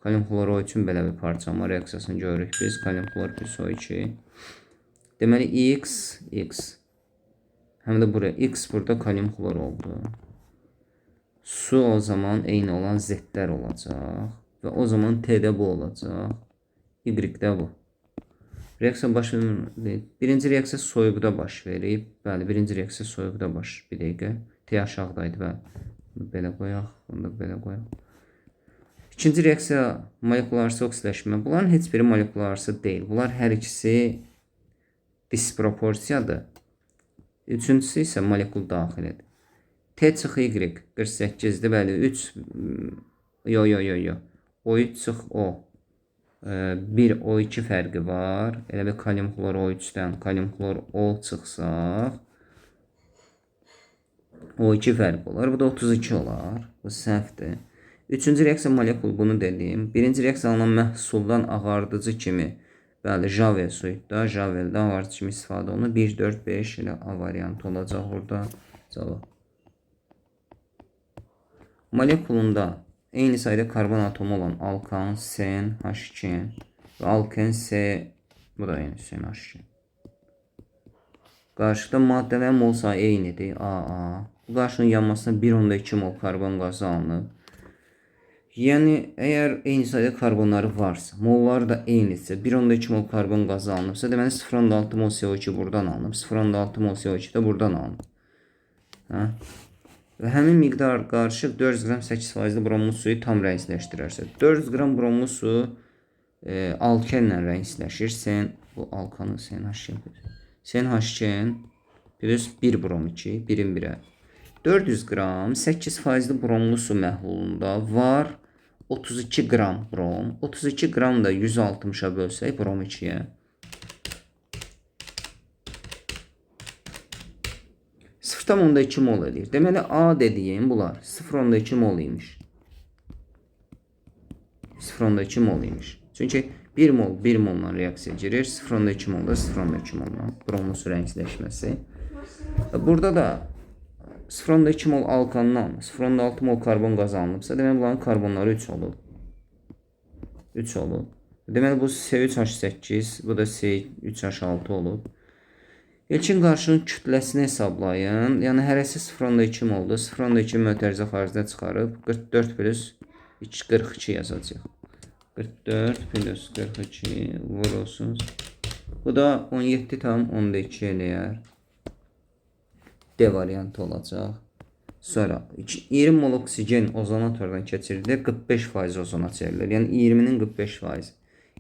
Kalium xlor O3'ün belə bir parçalama reaksiyasını görürük biz. Kalium xlor plus O2. Deməli X Hem de buraya X burada kalium klor oldu. Su o zaman eyni olan Z'ler olacaq. Ve o zaman T'de bu olacaq. Y de bu. Reaksiya baş verir. Birinci reaksiya soyuqda baş verib. Bəli, birinci reaksiya soyuqda baş. Bir dəqiqə. T aşağıdaydı. Bəli. Bunu belə qoyaq. Bunu da belə qoyaq. İkinci reaksiya molekulararası oksidaşma. Bunların heç biri molekulararası deyil. Bunlar hər ikisi disproporsiyadır. Üçüncüsü isə molekul daxilidir. T çıx Y 48-dir. Bəli, 3 yo. O3 çıx O. 1 O2 fərqi var. Elə bir kalium klor O3-dən kalium klor O çıxsaq O2 fərqi olar. Bu da 32 olar. Bu səhvdir. Üçüncü reaksiya molekul bunu dedim. Birinci reaksiya alınan məhsuldan ağardıcı kimi. Bəli, Javel suyunda, Javeldə ağardıcı kimi istifadə olunur. 1, 4, 5 ilə A variantı olacaq orada. Cavab. Molekulunda eyni sayıda karbon atomu olan alkan, sen, H2 ve alken S, bu da eyni sen, H2. Qarşıda maddələrin mol sayı eynidir, AA. Bu qarşının yanmasına 1,2 mol karbon qazı alınıb. Yəni, əgər eyni sayıda karbonları varsa, molları da eynidirsə, 1,2 mol karbon qazı alınıbsa, deməli 0,6 mol CO2 buradan alınıb, 0,6 mol CO2 də buradan alınıb. Hə? Və həmin miqdar qarışıq 400 qram 8% bromlu suyu tam rəngsləşdirərsə, 400 qram bromlu su alkenlə rəngsləşir. Sen, bu alkanı sen H2 sen H2 plus 1 brom 2, 1-in 1-ə. 400 qram 8% bromlu su məhlulunda var 32 qram brom. 32 qram da 160'a bölsək brom 2-yə. 0,2 mol edir. Deməli A dediyim bunlar 0,2 mol imiş. 0,2 mol imiş. Çünki 1 mol 1 molla reaksiya girir. 0,2 mol da 0,2 molla bromlu su rəngsləşməsi. Burada da 0,2 mol alkandan 0,6 mol karbon qazı alınıbsa, deməli bunların karbonları 3 olur. 3 olur. Deməli bu C3H8, bu da C3H6 olur. İlkin qarşının kütləsini hesablayın. Yəni hərəsi 0,2 moldur. 0,2 mötərizə xaricdə çıxarıb 44 plus 42 yazacaq. 44 plus 42 vurursunuz. Bu da 17,2 eləyər. D variantı olacaq. Sonra 20 mol oksigen ozonatordan keçirilir. 45% ozona çevrilir. Yəni 20'nin 45%.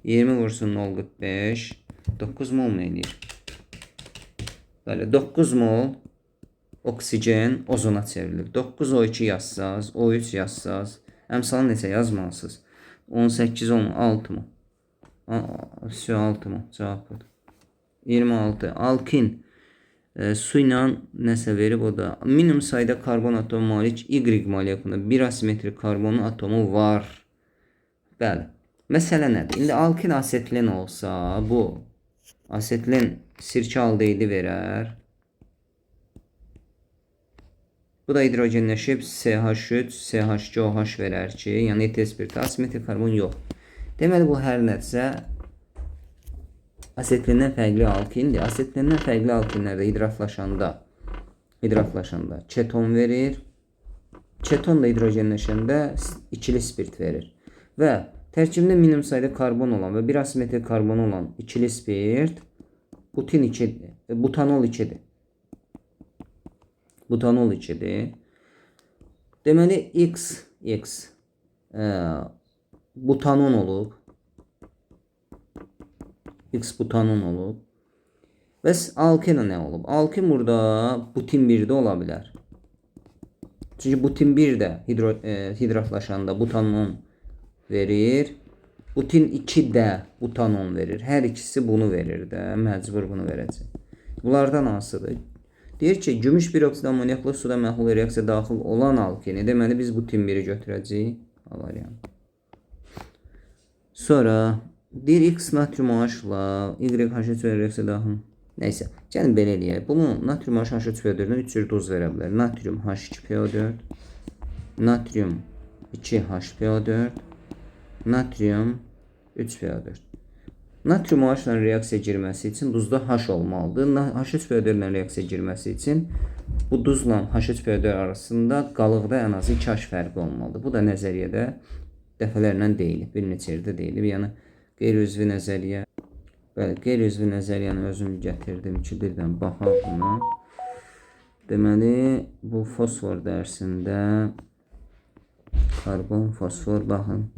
20 vursun 0,45. 9 mol mu eləyir? Bəli, 9 mol oksigen ozona çevrilir. 9 O2 yazsaz, O3 yazsaz, əmsalı neçə yazmalısınız? 18, 16 mı? 6 mı? Cavab budur. 26. Alkin su ilə nəsə verib, o da minimum sayda karbon atomu malik Y molekulunda bir asimetrik karbon atomu var. Bəli. Məsələ nədir? İndi alkin asetlin olsa, bu asetlin sirke aldehidi verər. Bu da hidrogenləşib CH3, CH2OH verər ki, yəni ET-spirti asimetrik karbon yox. Deməli bu hər nədirsə asetlindən fərqli alkindir. Asetlindən fərqli alkinlərdə hidraflaşanda keton verir. Keton da hidrogenləşəndə ikili spirt verir. Və tərkibində minimum sayda karbon olan və bir asimetrik karbon olan ikili spirt butanol 2'dir. Butanol 2'dir. Deməli X butanon olub. X butanon olub. Və alkin nə olub? Alkin burada butin 1'də ola bilər. Çünki butin 1 də hidraflaşanda butanon verir. Butin 2 də butanon verir. Hər ikisi bunu verir də. Məcbur bunu verəcək. Bunlardan hansıdır? Deyir ki, gümüş bir oksid amoniaklı suda məhlul reaksiya daxil olan alkini. Deməli biz butin 1'i götürəcəyik. Variant. Sonra deyir X natrium OH-la YH3 reaksiya daxil. Nəysə, gəlin belə eləyək. Bunu natrium H2PO4-dən 3 cür doz verə bilər. Natrium H2PO4, natrium 2H2PO4, natrium 3PO4. Natrium OH-la reaksiya girməsi üçün duzda H olmalıdır. H3PO4 ilə reaksiya girməsi üçün bu duzla H3PO4 arasında qalıqda ən azı 2H fərqi olmalıdır. Bu da nəzəriyyədə dəfələrlə deyilib, bir neçə yerdə deyilib. Yəni qeyri-üzvi nəzəriyyə, bəli, qeyri-üzvi nəzəriyyəni özüm gətirdim ki, birdən baxaq buna. Deməli, bu fosfor dərsində karbon, fosfor, baxın.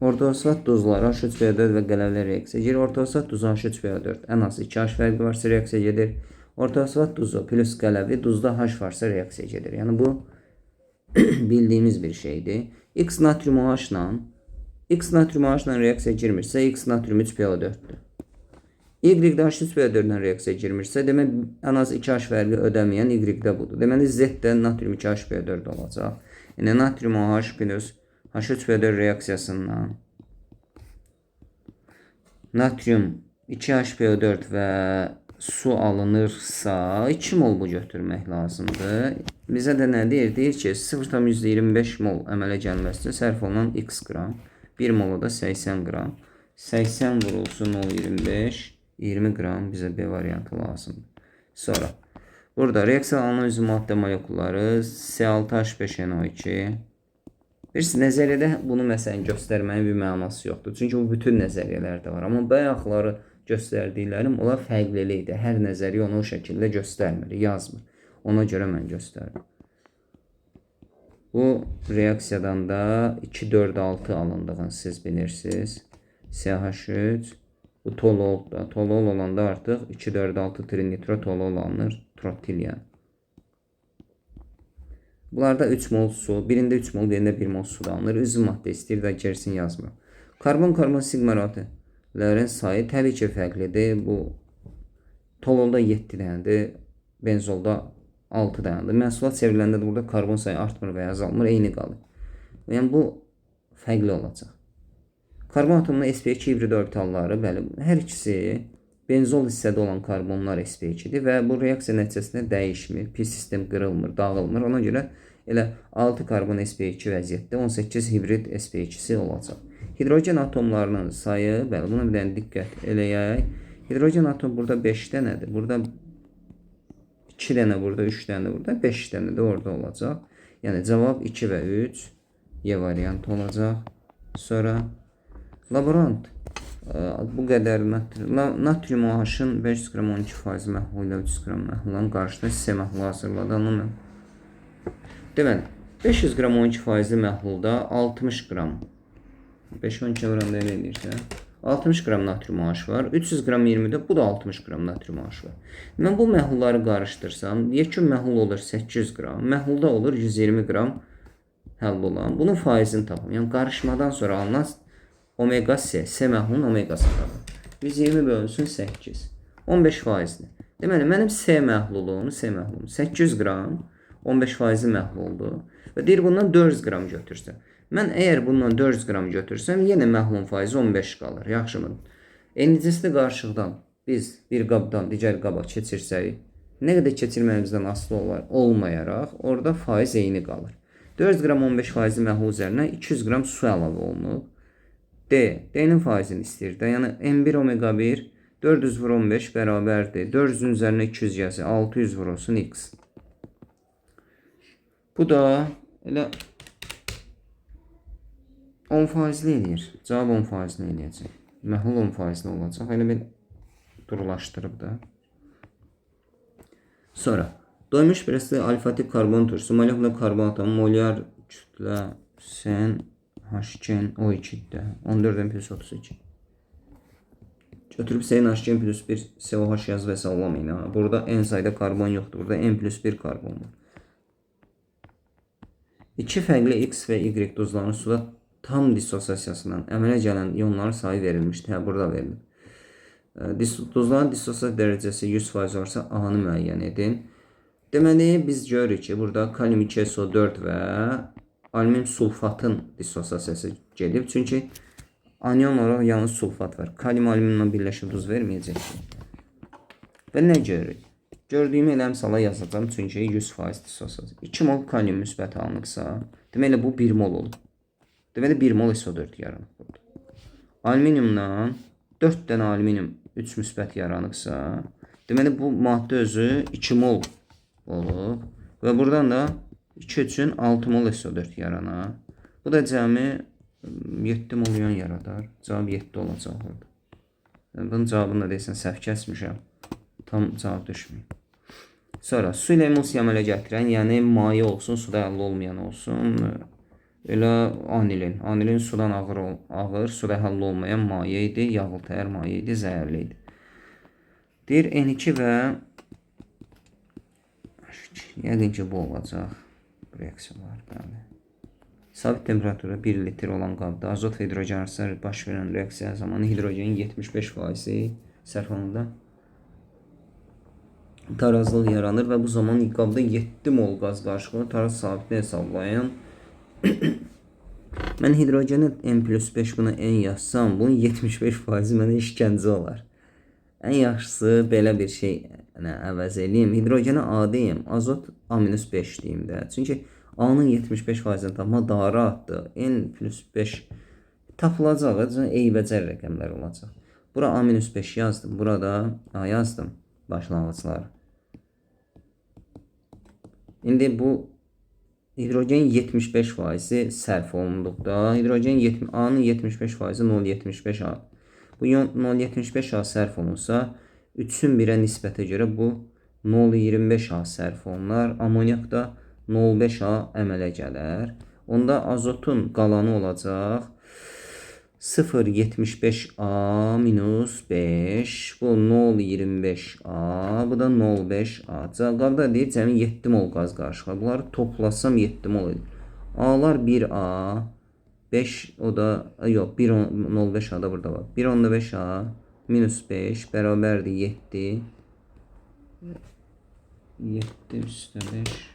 Ortosat duzlar H3PO4 və qələvlə reaksiya gedir. Ortosat duzu H3PO4 ən az 2H fərqi varsa reaksiya gedir. Ortosat duzu plus qələvi duzda H varsa reaksiya gedir. Yəni bu bildiyimiz bir şeydir. X natrium OH-la reaksiya girmirsə X natrium 3PO4-dür. Y-də H3PO4-lə reaksiya girmirsə, demək ən az 2H fərqi ödəməyən Y-də budur. Deməli Z-də natrium 2H2O4 olacaq. Yəni natrium OH plus H3PO4 reaksiyasından natrium 2H2O4 və su alınırsa 2 mol bu götürmək lazımdır. Bizə də nə deyir? Deyir ki 0,25 mol əmələ gəlməsi sərf olunan x qram. 1 molu da 80 qram. 80 vurulsun 0,25 20 qram bizə B variantı lazımdır. Sonra burada reaksiya alınan üzvü maddə molekulları C6H5NO2. Bilirsiniz, nəzəriyyədə bunu məsələn göstərməyin bir mənası yoxdur. Çünki bu bütün nəzəriyyələrdə var. Amma bayaqları göstərdiklərim onlar fərqlilikdir. Hər nəzəriyyə onu o şəkildə göstərmir, yazmır. Ona görə mən göstərdim. Bu reaksiyadan da 2,4,6 alındığını siz bilirsiniz. CH3 bu tolol da. Tolol olanda artıq 2,4,6 trinitrotolol alınır. Trotil yəni. Bunlarda 3 mol su, birində 3 mol, birində 1 mol su da alınır. Üzv maddə istəyir də gerisini yazmır. Karbon-karbon sigma-ratelerin sayı təbii ki fərqlidir. Bu tololda 7 dənədir, benzolda 6 dənədir. Məhsulat çevriləndə də burada karbon sayı artmır və ya azalmır, eyni qalır. Yəni bu fərqli olacaq. Karbon atomunda sp2 hibrid orbitalları, bəli, hər ikisi benzol hissədə olan karbonlar sp2-dir və bu reaksiya nəticəsində dəyişmir, pi sistem qırılmır, dağılmır. Ona görə elə 6 karbon sp2 vəziyyətdə 18 hibrid sp2-si olacaq. Hidrogen atomlarının sayı, bəli, buna bir dənə diqqət eləyək. Hidrogen atom burada 5 dənədir. Burada 2 dənə, burada 3 dənə, burada 5 dənə də orada olacaq. Yəni cavab 2 və 3 Y variantı olacaq. Sonra laborant bu qədər natrium OH-ın 500 qram 12% məhlulu ilə 300 qram məhlulun qarşısında hissə məhlulu hazırladı. Deməli, 500 qram 12% məhlulda 60 qram 5-12 oranda elə edirsə 60 qram natrium OH var. 300 qram 20-də bu da 60 qram natrium OH var. Mən bu məhlulları qarışdırsam, yekun məhlul olur 800 qram, məhlulda olur 120 qram həll olan. Bunun faizini tapım. Yəni qarışmadan sonra alınan omega C, C məhlulun omegası tapım. 120 bölünsün 8. 15%-dir. Deməli, mənim C məhlulum 800 qram 15% məhluldur. Və deyir bundan 400 qram götürsəm. Mən əgər bundan 400 qram götürsəm, yenə məhlulun faizi 15 qalır. Yaxşımı? Eynicəsində qarışıqdan biz bir qabdan digər qaba keçirsək, nə qədər keçirməyimizdən asılı olmayaraq, orada faiz eyni qalır. 400 qram 15% məhlul üzərinə 200 qram su əlavə olunub. D-nin faizini istəyir də. Yəni M1 omega 1 400 vur 15 bərabərdir. 400-ün üzərinə 200 gəlsə 600 vurulsun X. Bu da elə 10% eləyir. Cavab 10% eləyəcək. Məhlul 10% olacaq. Elə bir durulaşdırıb da. Sonra doymuş presli alfa-tip karbon turşusu molekular karbon atomu molyar kütlə sen H2 O2'də 14 plus 32. Götürüb S'nin H2 plus 1 SOH yaz və sallamayın. Burada en sayda karbon yoxdur. Burada N plus 1 karbon var. İki fərqli X və Y dozlarının suda tam dissosiasiyasından əmələ gələn iyonların sayı verilmişdir. Burada verilir. Dozların dissosiasiya dərəcəsi 100% varsa A-nı müəyyən edin. Deməli biz görürük ki, burada kalium 2SO4 və alüminium sulfatın dissosiasiyası gedib. Çünki anion olaraq yalnız sulfat var. Kalium alüminiumla birləşib duz verməyəcək ki. Və nə görürük? Gördüyümü elə əmsala yazacağım. Çünki 100% dissosiasiya. 2 mol kalium müsbət alınıbsa, deməli bu 1 mol olur. Deməli 1 mol SO4 yaranıb burada. Alüminiumdan 4 dənə alüminium 3 müsbət yaranıbsa, deməli bu maddə özü 2 mol olub və buradan da 2 üçün 6 mol SO4 yaranar. Bu da cəmi 7 mol yan yaradar. Cavab 7 olacaq burada. Yəni, bunun cavabını da deyəsən səhv kəsmişəm. Tam cavab düşməyib. Sonra su ilə emulsiya əmələ gətirən, yəni maye olsun, suda həll olmayan olsun. Elə anilin. Anilin sudan ağır, suda həll olmayan maye idi, yağıltayar maye idi, zəhərli idi. Deyir N2 və yəqin ki bu olacaq. Reaksiya var, bəli. Sabit temperaturda 1 litr olan qabda azot və hidrogen arasında baş verən reaksiya zamanı hidrogenin 75% sərf olunanda tarazlıq yaranır və bu zaman qabda 7 mol qaz qarışıqlığı taraz sabitini hesablayan mən hidrogeni N+5 buna N yazsam, bunun 75% mənə işgəncə olar. Ən yaxşısı belə bir şey əvəz eləyim. Hidrogeni A deyim, azot A-5 deyim də. Çünki A-nın 75%-ni tapmaq daha rahatdır. N+5 tapılacaq, eybəcər rəqəmlər olacaq. Bura A-5 yazdım, burada A yazdım. Başlanğıclar. İndi bu hidrogen 75% sərf olunduqda, hidrogen A-nın 75%, 0,75 A. Bu 0,75 A sərf olunsa, 3-ün 1-ə nisbətə görə bu 0,25 A sərf olunar. Amonyak da 0,5 A əmələ gələr. Onda azotun qalanı olacaq 0,75 A minus 5. Bu 0,25 A. Bu da 0,5 A. Qabda deyir cəmi 7 mol qaz qarışıqlar. Bunları toplasam 7 mol edir. A'lar 1 A. 5 o da yox 1,05 A da burada var. 1,5 A minus 5 bərabərdir 7. 7 üstə 5.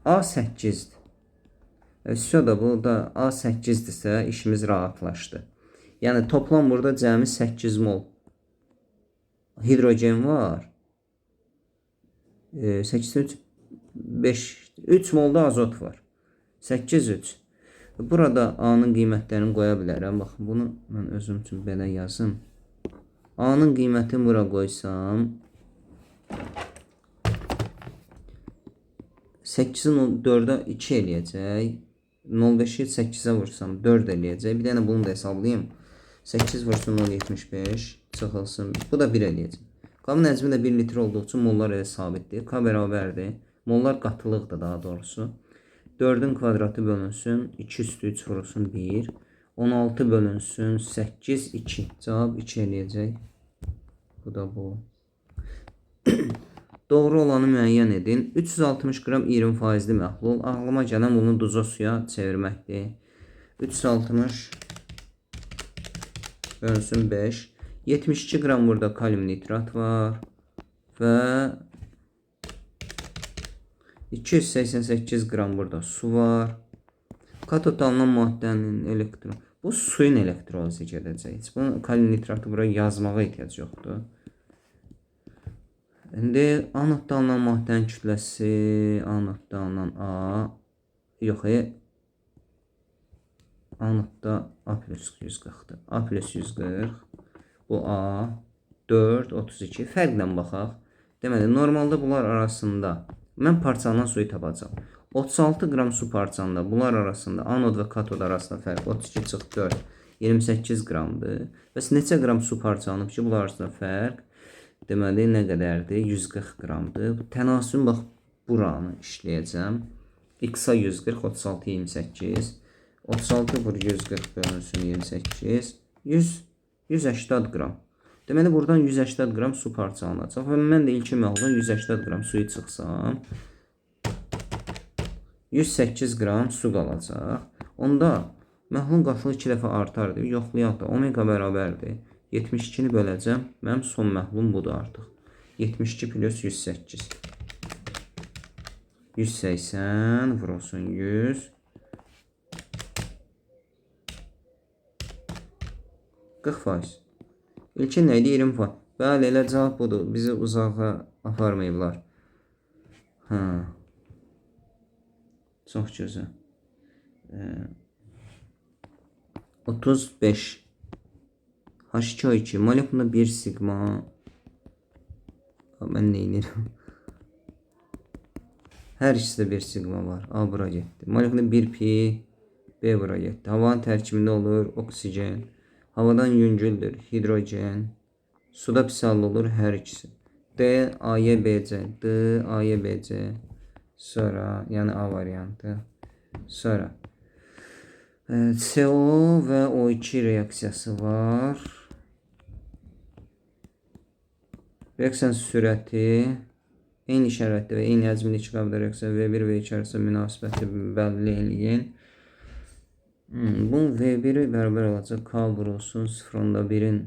A 8-dir. Şurada bu da A8-dirsə işimiz rahatlaşdı. Yəni toplam burada cəmi 8 mol hidrogen var. 8 5 3 mol da azot var. 8 3. Burada A-nın qiymətlərini qoya bilərəm. Baxın bunu mən özüm üçün belə yazım. A-nın qiymətini bura qoysam 8-in 4-ə 2 eləyəcək. 0,5'i 8'e vursam 4 eləyəcək. Bir dənə bunu da hesablayayım. 8 vursun 0,75 çıxılsın. Bu da 1 eləyəcək. Qabın həcmi də 1 litr olduğu üçün mollar elə sabitdir. K bərabərdir. Mollar qatılıqdır daha doğrusu. 4'ün kvadratı bölünsün. 2 üstü 3 vurulsun 1. 16 bölünsün 8 2. Cavab 2 eləyəcək. Bu da bu. Doğru olanı müəyyən edin. 360 qram 20%li məhlul. Ağlıma gələn bunu duza suya çevirməkdir. 360 bölünsün 5. 72 qram burada kalium nitrat var. Və 288 qram burada su var. Katod alınan maddənin elektron. Bu suyun elektrolizi gedəcək. Bu kalium nitratı buraya yazmağa ehtiyac yoxdur. İndi anodda alınan maddənin kütləsi, anodda alınan A, yox, anodda A plus 140'dır. A plus 140, bu A, 4, 32, fərqlə baxaq. Deməli, normalda bunlar arasında, mən parçalanan suyu tapacağım. 36 qram su parçalanda bunlar arasında, anod və katod arasında fərq 32 çıx 4, 28 qramdır. Bəs neçə qram su parçalanıb ki, bunlar arasında fərq? Deməli, nə qədərdir? 140 qramdır. Tənasübün, bax, buranı işləyəcəm. X-a 140, 36, 28. 36 vur 140 bölünsün 28. 180 qram. Deməli, buradan 180 qram su parçalanacaq. Və mən də ilkin məhluldan 180 qram suyu çıxsam, 108 qram su qalacaq. Onda məhlulun qatılığı 2 dəfə artardır. Yoxlayaq da, omega bərabərdir. 72'ni böləcəm. Mənim son məhlum budur artıq. 72 plus 108. 180 vurulsun 100. 40%. İlkin neydi? 20%. Bəli, elə cavab budur. Bizi uzağa aparmayıblar. Çox gözəl. 35. H2O2 molekulunda 1 sigma. Mən nə edirəm? Hər ikisi də 1 sigma var. A bura getdi. Molekulunda 1 pi, B bura getdi. Havanın tərkibində olur oksigen. Havadan yüngüldür hidrogen. Suda pis hallı olur hər ikisi. D, A, Y, B, C. D, A, Y, B, C. Sonra, yəni A variantı. Sonra CO və O2 reaksiyası var. Reaksiyanın sürəti eyni şəraitdə və eyni həcmli iki qabda reaksiya V1 və V2 arasında münasibəti bəlli eləyin. Bunun V1 bərabər olacaq K vurulsun 0.1-in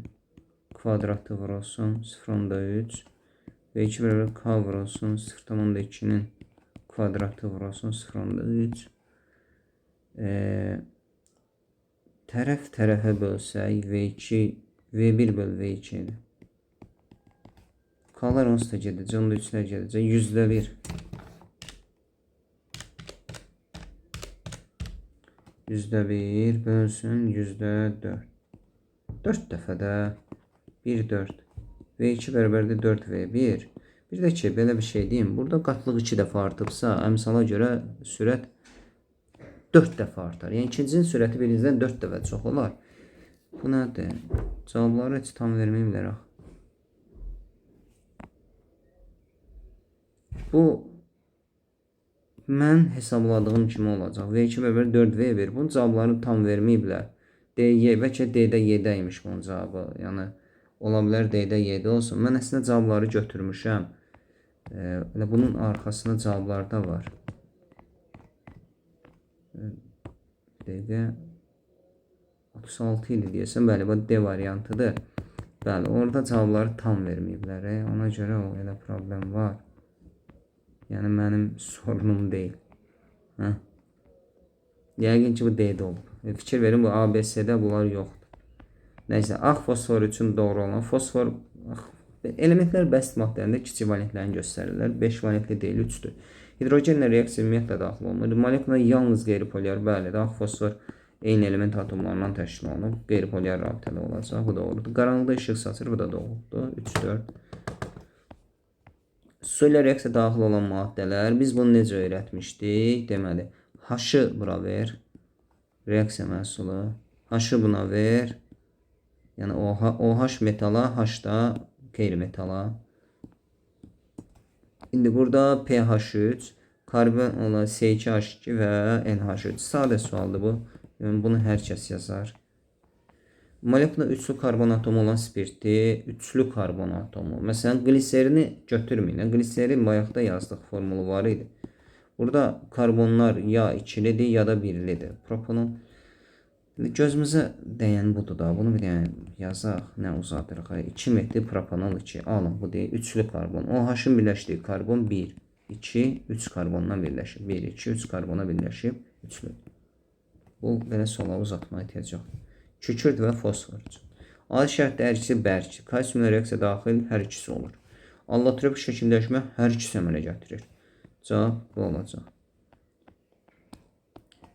kvadratı vurulsun 0.3. V2 bərabər K vurulsun 0.2-nin kvadratı vurulsun 0.3. Tərəf tərəfə bölsək V2 V1 böl V2 ilə. K'lar onsuz da gedəcək, onda 3'lər gedəcək. %1. %1 bölsün %4. 4 dəfədə 1, 4. V2 bərabərdir 4V1. Bir də ki, belə bir şey deyim. Burada qatlıq 2 dəfə artıbsa, əmsala görə sürət 4 dəfə artar. Yəni ikincinin sürəti birincdən 4 dəfə çox olar. Bu nədir? Cavabları heç tam verməyiblər. Bu mən hesabladığım kimi olacaq. V2 bərabər 4V1. Bunun cavablarını tam verməyiblər. D, bəlkə D-də 7 imiş bunun cavabı. Yəni ola bilər D-də 7 olsun. Mən əslində cavabları götürmüşəm. Bunun arxasında cavablar da var. D-də 36 idi deyəsən. Bəli, bu D variantıdır. Bəli, orada cavabları tam verməyiblər. Ona görə o elə problem var. Yəni mənim sorunum deyil. Yəqin ki bu D-də olub. Fikir verin, bu A, B, C-də bunlar yoxdur. Nəysə, ağ fosfor üçün doğru olan fosfor elementlər bəsit maddələrində kiçik valentlərini göstərirlər. 5 valentli deyil, 3'dür. Hidrogenlə reaksiya ümumiyyətlə daxil olunur. Molekullar yalnız qeyri-polyar, bəli, ağ fosfor eyni element atomlarından təşkil olunub. Qeyri-polyar rabitəli olacaq, bu doğrudur. Qaranlıqda işıq saçır, bu da doğrudur. 3, 4. Su ilə reaksiya daxil olan maddələr. Biz bunu necə öyrətmişdik? Deməli, H-ı bura ver. Reaksiya məhsulu. H-ı buna ver. Yəni OH metala, H da qeyri-metala. İndi burada pH3, karbon olan C2H2 və NH3. Sadə sualdır bu. Yəni bunu hər kəs yazar. Molekulda üçlü karbon atomu olan spirti, üçlü karbon atomu. Məsələn, gliserini götürməyin. Gliserin bayaqda yazdıq formulu var idi. Burada karbonlar ya ikilidir, ya da birlidir. Propanol. Gözümüzə dəyən budur da. Bunu bir dənə yazaq. Nə uzadırıq? 2 metri propanol 2. Alın, bu deyil. Üçlü karbon. OH-ın birləşdiyi karbon 1, 2, 3 karbondan birləşib. 1, 2, 3 karbona birləşib. Üçlü. Bu, belə sola uzatmaya ehtiyac yoxdur. Kükürt və fosfor üçün. Adi şərtdə hər ikisi bərk. Kalsiumla reaksiya daxil hər ikisi olur. Allotropik şəkilləşmə hər ikisi əmələ gətirir. Cavab bu olacaq.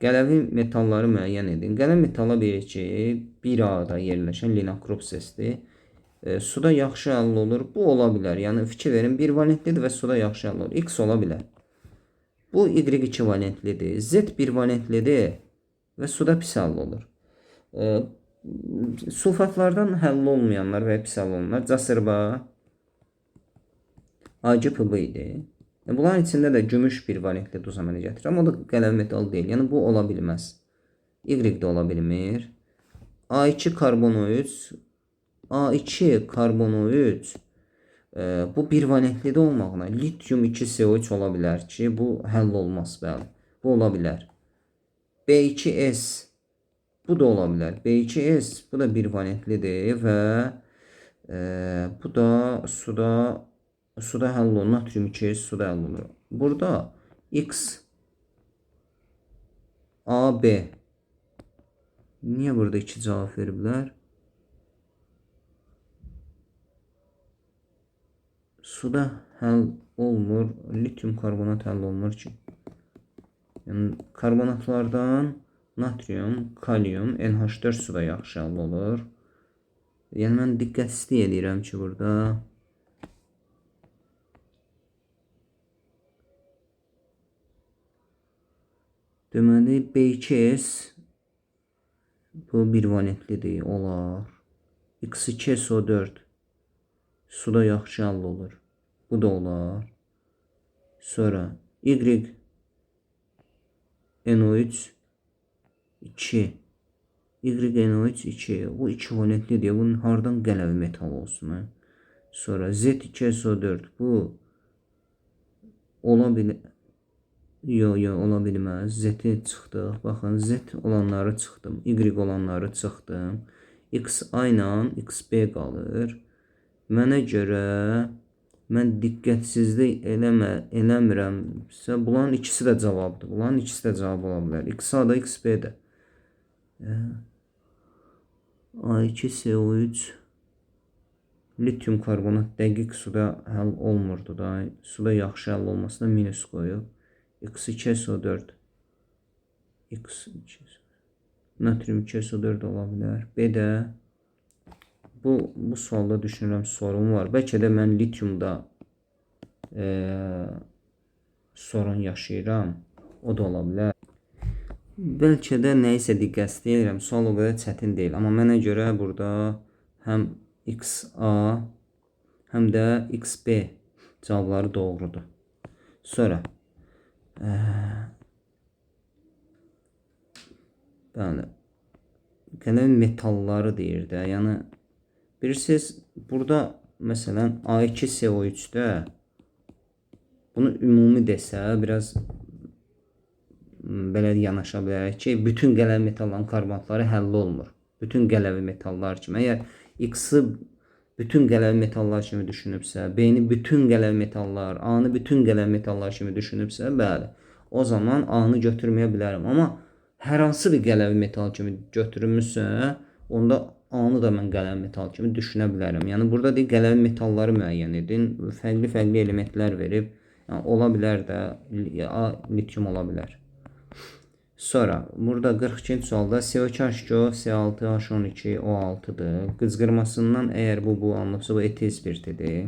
Qələvi metalları müəyyən edin. Qələv metala bilir ki, 1A-da yerləşən linokropsesdir. Suda yaxşı əlil olur. Bu ola bilər. Yəni fikir verin, 1 valentlidir və suda yaxşı əlil olur. X ola bilər. Bu Y2 valentlidir. Z 1 valentlidir və suda pis əlil olur. Sulfatlardan həll olmayanlar və pis həll olunanlar casırba AgPb idi. Bunların içində də gümüş bir valentli duz əmələ gətirir. Amma o da qələv metal deyil. Yəni bu ola bilməz. Y də ola bilmir. A2 karbono3 A2 karbono3 bu bir valentli də olmağına lityum 2CO3 ola bilər ki, bu həll olmaz bəli. Bu ola bilər. B2S bu da ola bilər. B2S bu da bir valentlidir və bu da suda həll olunur. Natrium 2S suda həll olunur. Burada X AB niyə burada 2 cavab veriblər? Suda həll olunur. Lityum karbonat həll olunur ki. Yəni karbonatlardan natrium, kalium, NH4 suda yaxşı həll olur. Yəni mən diqqətsizlik edirəm ki, burada deməli B2S bu bir valentlidir, olar. X2 SO4 suda yaxşı hal olur. Bu da olar. Sonra Y NO3 2 YNO3 2 bu 2 valentli diye bunun hardan qələvi metal olsun ha? Sonra Z2SO4 bu ola bilər. Yo ola bilməz. Z-i çıxdıq. Baxın Z olanları çıxdım. Y olanları çıxdım. XA ilə XB qalır. Mənə görə mən diqqətsizlik eləmirəmsə bunların ikisi də cavabdır. Bunların ikisi də cavab ola bilər. XA da XB də. A2SO3 lityum karbonat dəqiq suda həll olmurdu da. Suda yaxşı həll olmasına minus qoyub. X2SO4 X2 natrium 2SO4 ola bilər. B də bu sualda düşünürəm sorun var. Bəlkə də mən lityumda sorun yaşayıram. O da ola bilər. Bəlkə də nəyisə diqqət edirəm. Sual o qədər çətin deyil. Amma mənə görə burada həm XA həm də XB cavabları doğrudur. Sonra bəli, qələmi metalları deyir də. Yəni bilirsiniz, burada məsələn A2SO3-də bunu ümumi desə biraz belə yanaşa bilərək ki, bütün qələmi metalların karbonatları həll olmur. Bütün qələvi metallar kimi. Əgər X-i bütün qələvi metallar kimi düşünübsə, B-ni bütün qələvi metallar, A-nı bütün qələvi metallar kimi düşünübsə, bəli, o zaman A-nı götürməyə bilərəm. Amma hər hansı bir qələvi metal kimi götürülmüşsə, onda A-nı da mən qələvi metal kimi düşünə bilərəm. Yəni burada deyil, qələvi metalları müəyyən edin, fərqli elementlər verib, yəni ola bilər də A lityum ola bilər. Sonra burada 42-ci sualda CO2H2O C6H12O6'dır. Qızqırmasından əgər bu anlıqsa bu etil spirtidir.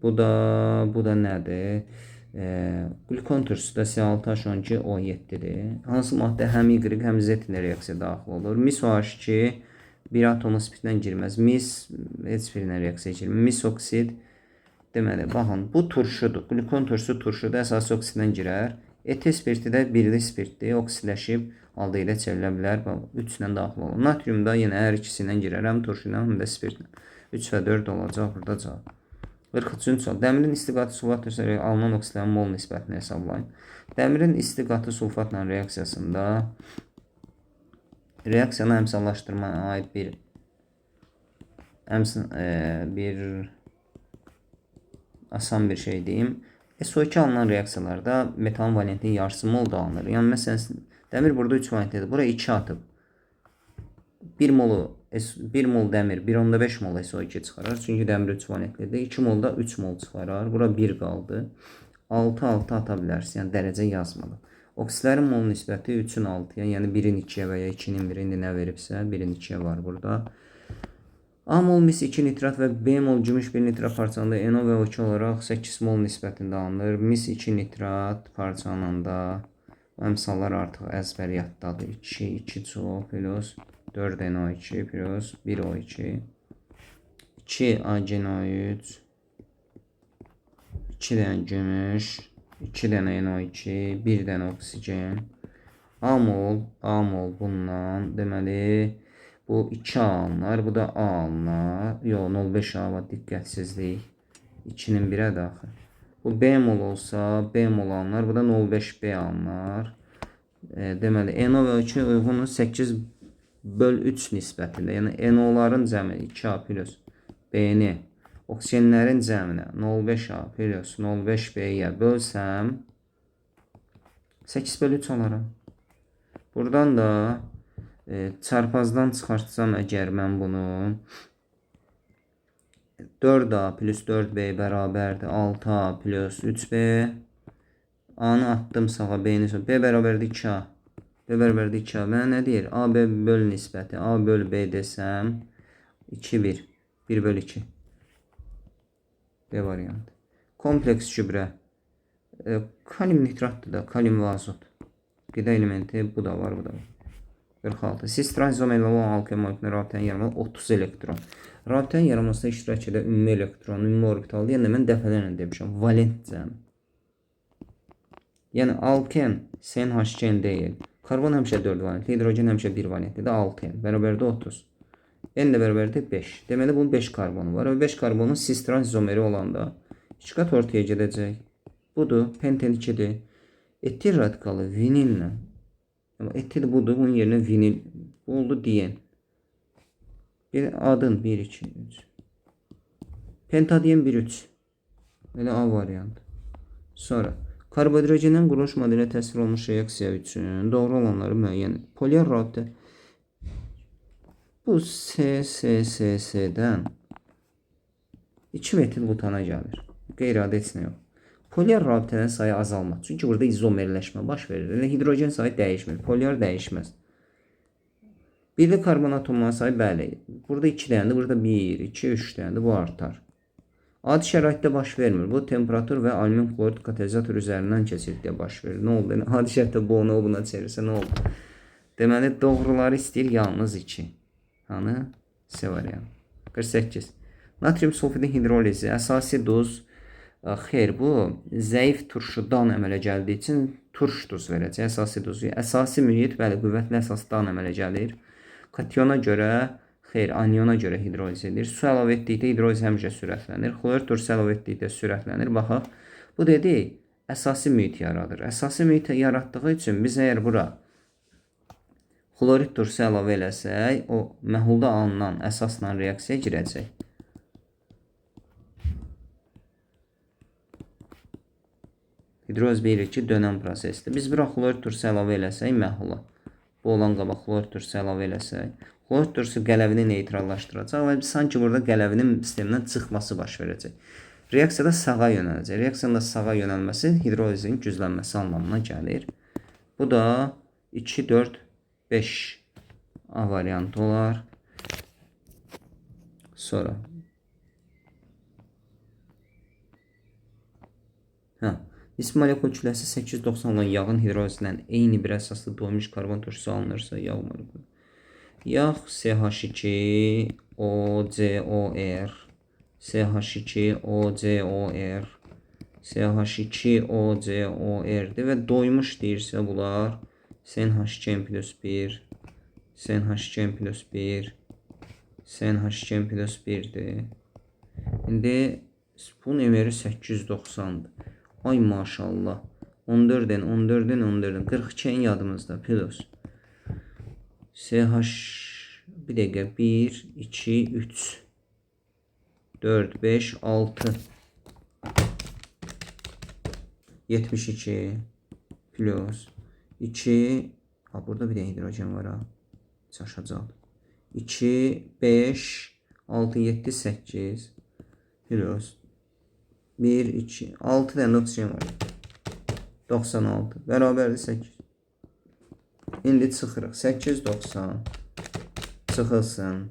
Bu da nədir? Qlikon turşusu da C6H12O7'dir. Hansı maddə həm Y həm Z ilə reaksiya daxil olur? Mis OH2 bir atomu spirtdən girməz. Mis heç birinə reaksiya girmir. Mis oksid deməli, baxın, bu turşudur. Qlikon turşusu turşuda əsas oksiddən girər. Etil spirti də birli spirtdir, oksidləşib aldı ilə çevrilə bilər. 3 ilə daxil olur. Natriumda yenə hər ikisi ilə girər, həm turşu ilə, həm də spirtlə. 3 və 4 olacaq burada cavab. 43-cü sual. Dəmirin istiqatı sulfat türküsü alınan oksidlərin mol nisbətini hesablayın. Dəmirin istiqatı sulfatla reaksiyasında reaksiyanı əmsallaşdırmaya aid bir asan bir şey deyim. SO2 alınan reaksiyalarda metalın valentinin yarısı mol da alınır. Yəni məsələn dəmir burada 3 valentlidir. Buraya 2 atıb 1 mol dəmir 1.5 mol SO2 çıxarar. Çünki dəmir 3 valentlidir. 2 molda 3 mol çıxarar. Bura 1 qaldı. 6 ata bilərsən. Yəni dərəcə yazmadım. Oksidlərin mol nisbəti 3-ün 6-ya, yəni 1-in 2-yə və ya 2-nin 1-in nə veribsə 1-in 2-yə var burada. A mol mis 2 nitrat və B mol gümüş 1 nitrat parçalananda NO və O2 olaraq 8 mol nisbətində alınır. Mis 2 nitrat parçalananda əmsallar artıq əzbər yaddadır. 2 CO plus 4 NO2 plus 1 O2 2 AgNO3 2 dənə gümüş 2 dənə NO2 1 dənə oksigen A mol bundan deməli bu 2 alınır, bu da A alınır. Yox, 0,5 A var, diqqətsizlik. 2-nin 1'ə daxil. Bu B mol olsa, B mol alınır. Bu da 0,5 B alınır. Deməli, NO və 2 uyğunu 8/3 nisbətində. Yəni, NO-ların cəmi 2A plus B-ni oksigenlərin cəminə 0,5 A plus 0,5 B-yə bölsəm 8/3 alaram. Buradan da çarpazdan çıxartsam əgər mən bunu 4A plus 4B bərabərdir 6A plus 3B. A-nı atdım sağa, B-ni sonra. B bərabərdir 2A. B bərabərdir 2A. Mənə nə deyir? AB böl nisbəti. A böl B desəm 2, 1. 1 bölü 2. B variantı. Kompleks gübrə. Kalium nitratdır da. Kalium və azot. Qida elementi bu da var, bu da var. 46. Sistranizom olan alkil molekülünün rabitənin yaranması 30 elektron. Rabitənin yaranmasına iştirak edən ümumi elektron, ümumi orbital deyəndə mən dəfələrlə demişəm. Valent cəmi. Yəni alken CnH2n deyil. Karbon həmişə 4 valentli, hidrogen həmişə 1 valentlidir. 6n bərabərdə 30. N də bərabərdə 5. Deməli bunun 5 karbonu var. Və 5 karbonun cis-trans izomeri olanda 2 qat ortaya gedəcək. Budur, penten 2-dir. Etil radikalı vinillə. Etil budur, bunun yerinə vinil. Bu oldu diyen. Bir adın 1, 2, 3. Pentadiyen 1, 3. Belə A variantı. Sonra karbohidrogenin quruluş modelinə təsvir olunmuş reaksiya üçün doğru olanları müəyyən. Polyar rabitə. Bu CCC'dən 2 metil butana gəlir. Qeyri-adi heç nə yox. Polyar rabitənin sayı azalmaz. Çünki burada izomerləşmə baş verir. Elə hidrogen sayı dəyişmir. Polyar dəyişməz. Birli karbon atomlarının sayı bəli. Burada 2 dənədir, burada 1, 2, 3 dənədir. Bu artar. Adi şəraitdə baş vermir. Bu temperatur və alüminium klorid katalizator üzərindən keçirdikdə baş verir. Nə oldu? Adi şəraitdə bu onu buna çevirsə nə oldu? Deməli doğruları istəyir yalnız 2. Hanı? C variantı. 48. Natrium sulfidin hidrolizi əsasi duz. Xeyr, bu zəif turşudan əmələ gəldiyi üçün turş duz verəcək. Əsasi duzu. Əsasi mühit, bəli, qüvvətli əsasdan əmələ gəlir. Kationa görə xeyr, aniona görə hidroliz edilir. Su əlavə etdikdə hidroliz həmişə sürətlənir. Xlorid turşusu əlavə etdikdə sürətlənir. Baxaq, bu dedi, əsasi mühit yaradır. Əsasi mühit yaratdığı üçün biz əgər bura xlorid turşusu əlavə eləsək, o məhulda alınan əsasla reaksiya girəcək. Hidroliz 1-2 dönəm prosesdir. Biz bura xlorid turşusu əlavə eləsək məhula. Bu olan qabaq xlorid turşusu əlavə eləsək, xlorid turşusu qələvini neytrallaşdıracaq və sanki burada qələvinin sistemindən çıxması baş verəcək. Reaksiyada sağa yönələcək. Reaksiyada sağa yönəlməsi hidrolizin güclənməsi anlamına gəlir. Bu da 2, 4, 5 A variantı olar. Sonra. Nisbi molekul kütləsi 890 olan yağın hidrolizindən eyni bir əsaslı doymuş karbon turşusu alınırsa, yağ molekulu. Yağ CH2 OCOR CH2 OCOR CH2 OCOR'dir və doymuş deyirsə bunlar CnH2n plus 1 CnH2n plus 1 CnH2n plus 1'dir. İndi bunun emeri 890'dır. Ay maşallah. 14'den 14'den 14'den 42'in yadımızda plus. CH bir dəqiqə 1 2 3 4 5 6 72 plus 2 burada bir də hidrogen var ha. Çaşacaq. 2 5 6 7 8 plus 1 2 6 dənə oksigen var. 96 bərabərdir 8. İndi çıxırıq. 890 çıxılsın.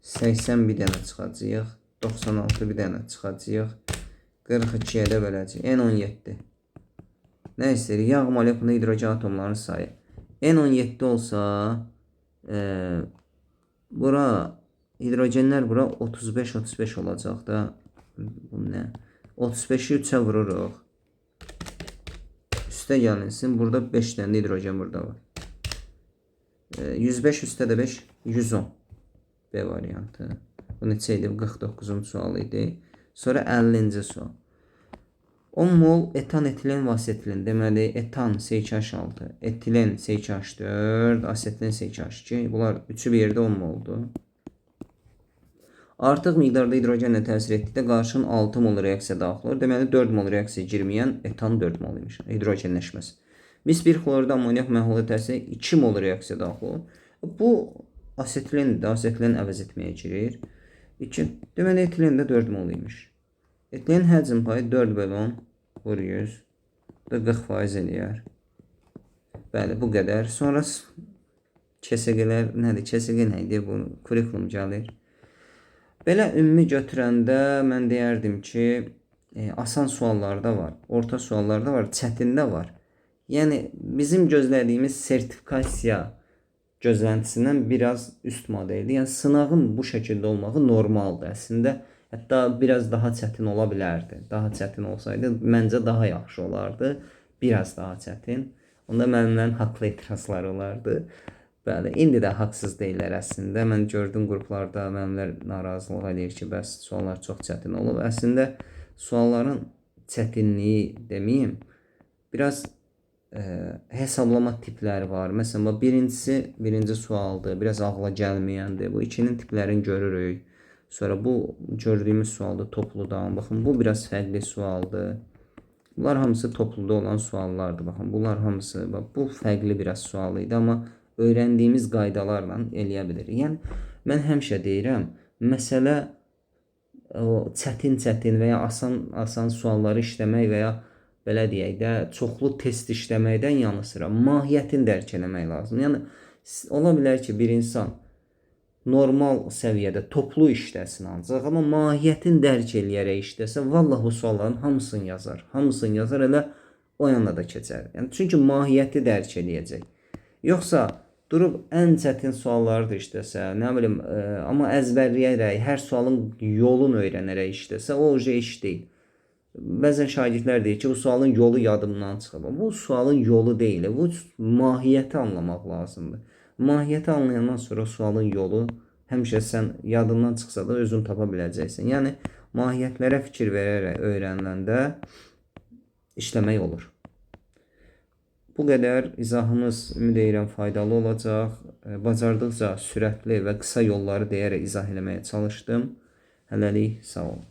80 bir dənə çıxacaq. 96 bir dənə çıxacaq. 42-yə də böləcək. N17. Nə istəyir? Yağ molekulunda hidrogen atomlarının sayı. N17 olsa bura hidrogenlər bura 35-35 olacaq da. Bu nə? 35'i 3'e vururuq. Üstə gəlinsin. Burada 5 dənə hidrogen burada var. 105 üstə də 5 110. B variantı. Bu neçə idi? 49-cu sual idi. Sonra 50-ci sual. 10 mol etan etilen və asetilin. Deməli etan CH6, etilen CH4, asetilin CH2. Bunlar üçü bir yerdə 10 moldur. Artıq miqdarda hidrogenlə təsir etdikdə qarşının 6 mol reaksiya daxil olur. Deməli 4 mol reaksiya girməyən etan 4 mol imiş. Hidrogenləşməsi. Mis 1 xlorid amonyak məhlulu təsirə 2 mol reaksiya daxil olur. Bu asetilendir. Asetilen əvəz etməyə girir. 2. Deməli etilen də 4 mol imiş. Etilen həcm payı 4 bölü 10 vur 100. Bu da 40% eləyər. Bəli, bu qədər. Sonra KSG-lər nədir? KSG nə idi? Bu kurikulum gəlir. Belə ümumi götürəndə mən deyərdim ki, asan suallar da var, orta suallar da var, çətin də var. Yəni bizim gözlədiyimiz sertifikasiya gözləntisindən biraz üst modeldir. Yəni sınağın bu şəkildə olmağı normaldır əslində. Hətta biraz daha çətin ola bilərdi. Daha çətin olsaydı məncə daha yaxşı olardı. Biraz daha çətin. Onda mənimlə haqlı etirazlar olardı. Bəli, indi də haqsız deyirlər əslində. Mən gördüm qruplarda mənimlə narazılıq eləyir ki, bəs suallar çox çətin olub. Əslində sualların çətinliyi deməyim, biraz hesablama tipləri var. Məsələn, birinci sualdır, biraz ağla gəlməyəndir. Bu ikinin tiplərini görürük. Sonra bu gördüyümüz sualda topludan. Baxın, bu biraz fərqli sualdır. Bunlar hamısı topluda olan suallardır. Baxın, bunlar hamısı, bax, bu fərqli biraz sual idi, amma öyrəndiyimiz qaydalarla eləyə bilirik. Yəni mən həmişə deyirəm, məsələ o çətin və ya asan sualları işləmək və ya belə deyək də çoxlu test işləməkdən yanı sıra mahiyyətini dərk etmək lazım. Yəni ola bilər ki, bir insan normal səviyyədə toplu işləsin ancaq, amma mahiyyətini dərk eləyərək işləsə, vallahi bu sualların hamısını yazar. Hamısını yazar, elə o yana da keçər. Yəni çünki mahiyyəti dərk eləyəcək. Yoxsa durub ən çətin sualları da işləsə, nə bilim, amma əzbərləyərək, hər sualın yolunu öyrənərək işləsə, o iş deyil. Bəzən şagirdlər deyir ki, bu sualın yolu yadımdan çıxıb. Bu sualın yolu deyil, bu mahiyyəti anlamaq lazımdır. Mahiyyəti anlayandan sonra sualın yolu həmişə sən yadından çıxsa da özün tapa biləcəksən. Yəni mahiyyətlərə fikir verərək öyrəniləndə işləmək olur. Bu qədər izahımız ümid edirəm faydalı olacaq. Bacardıqca sürətli və qısa yolları deyərək izah eləməyə çalışdım. Hələlik sağ olun.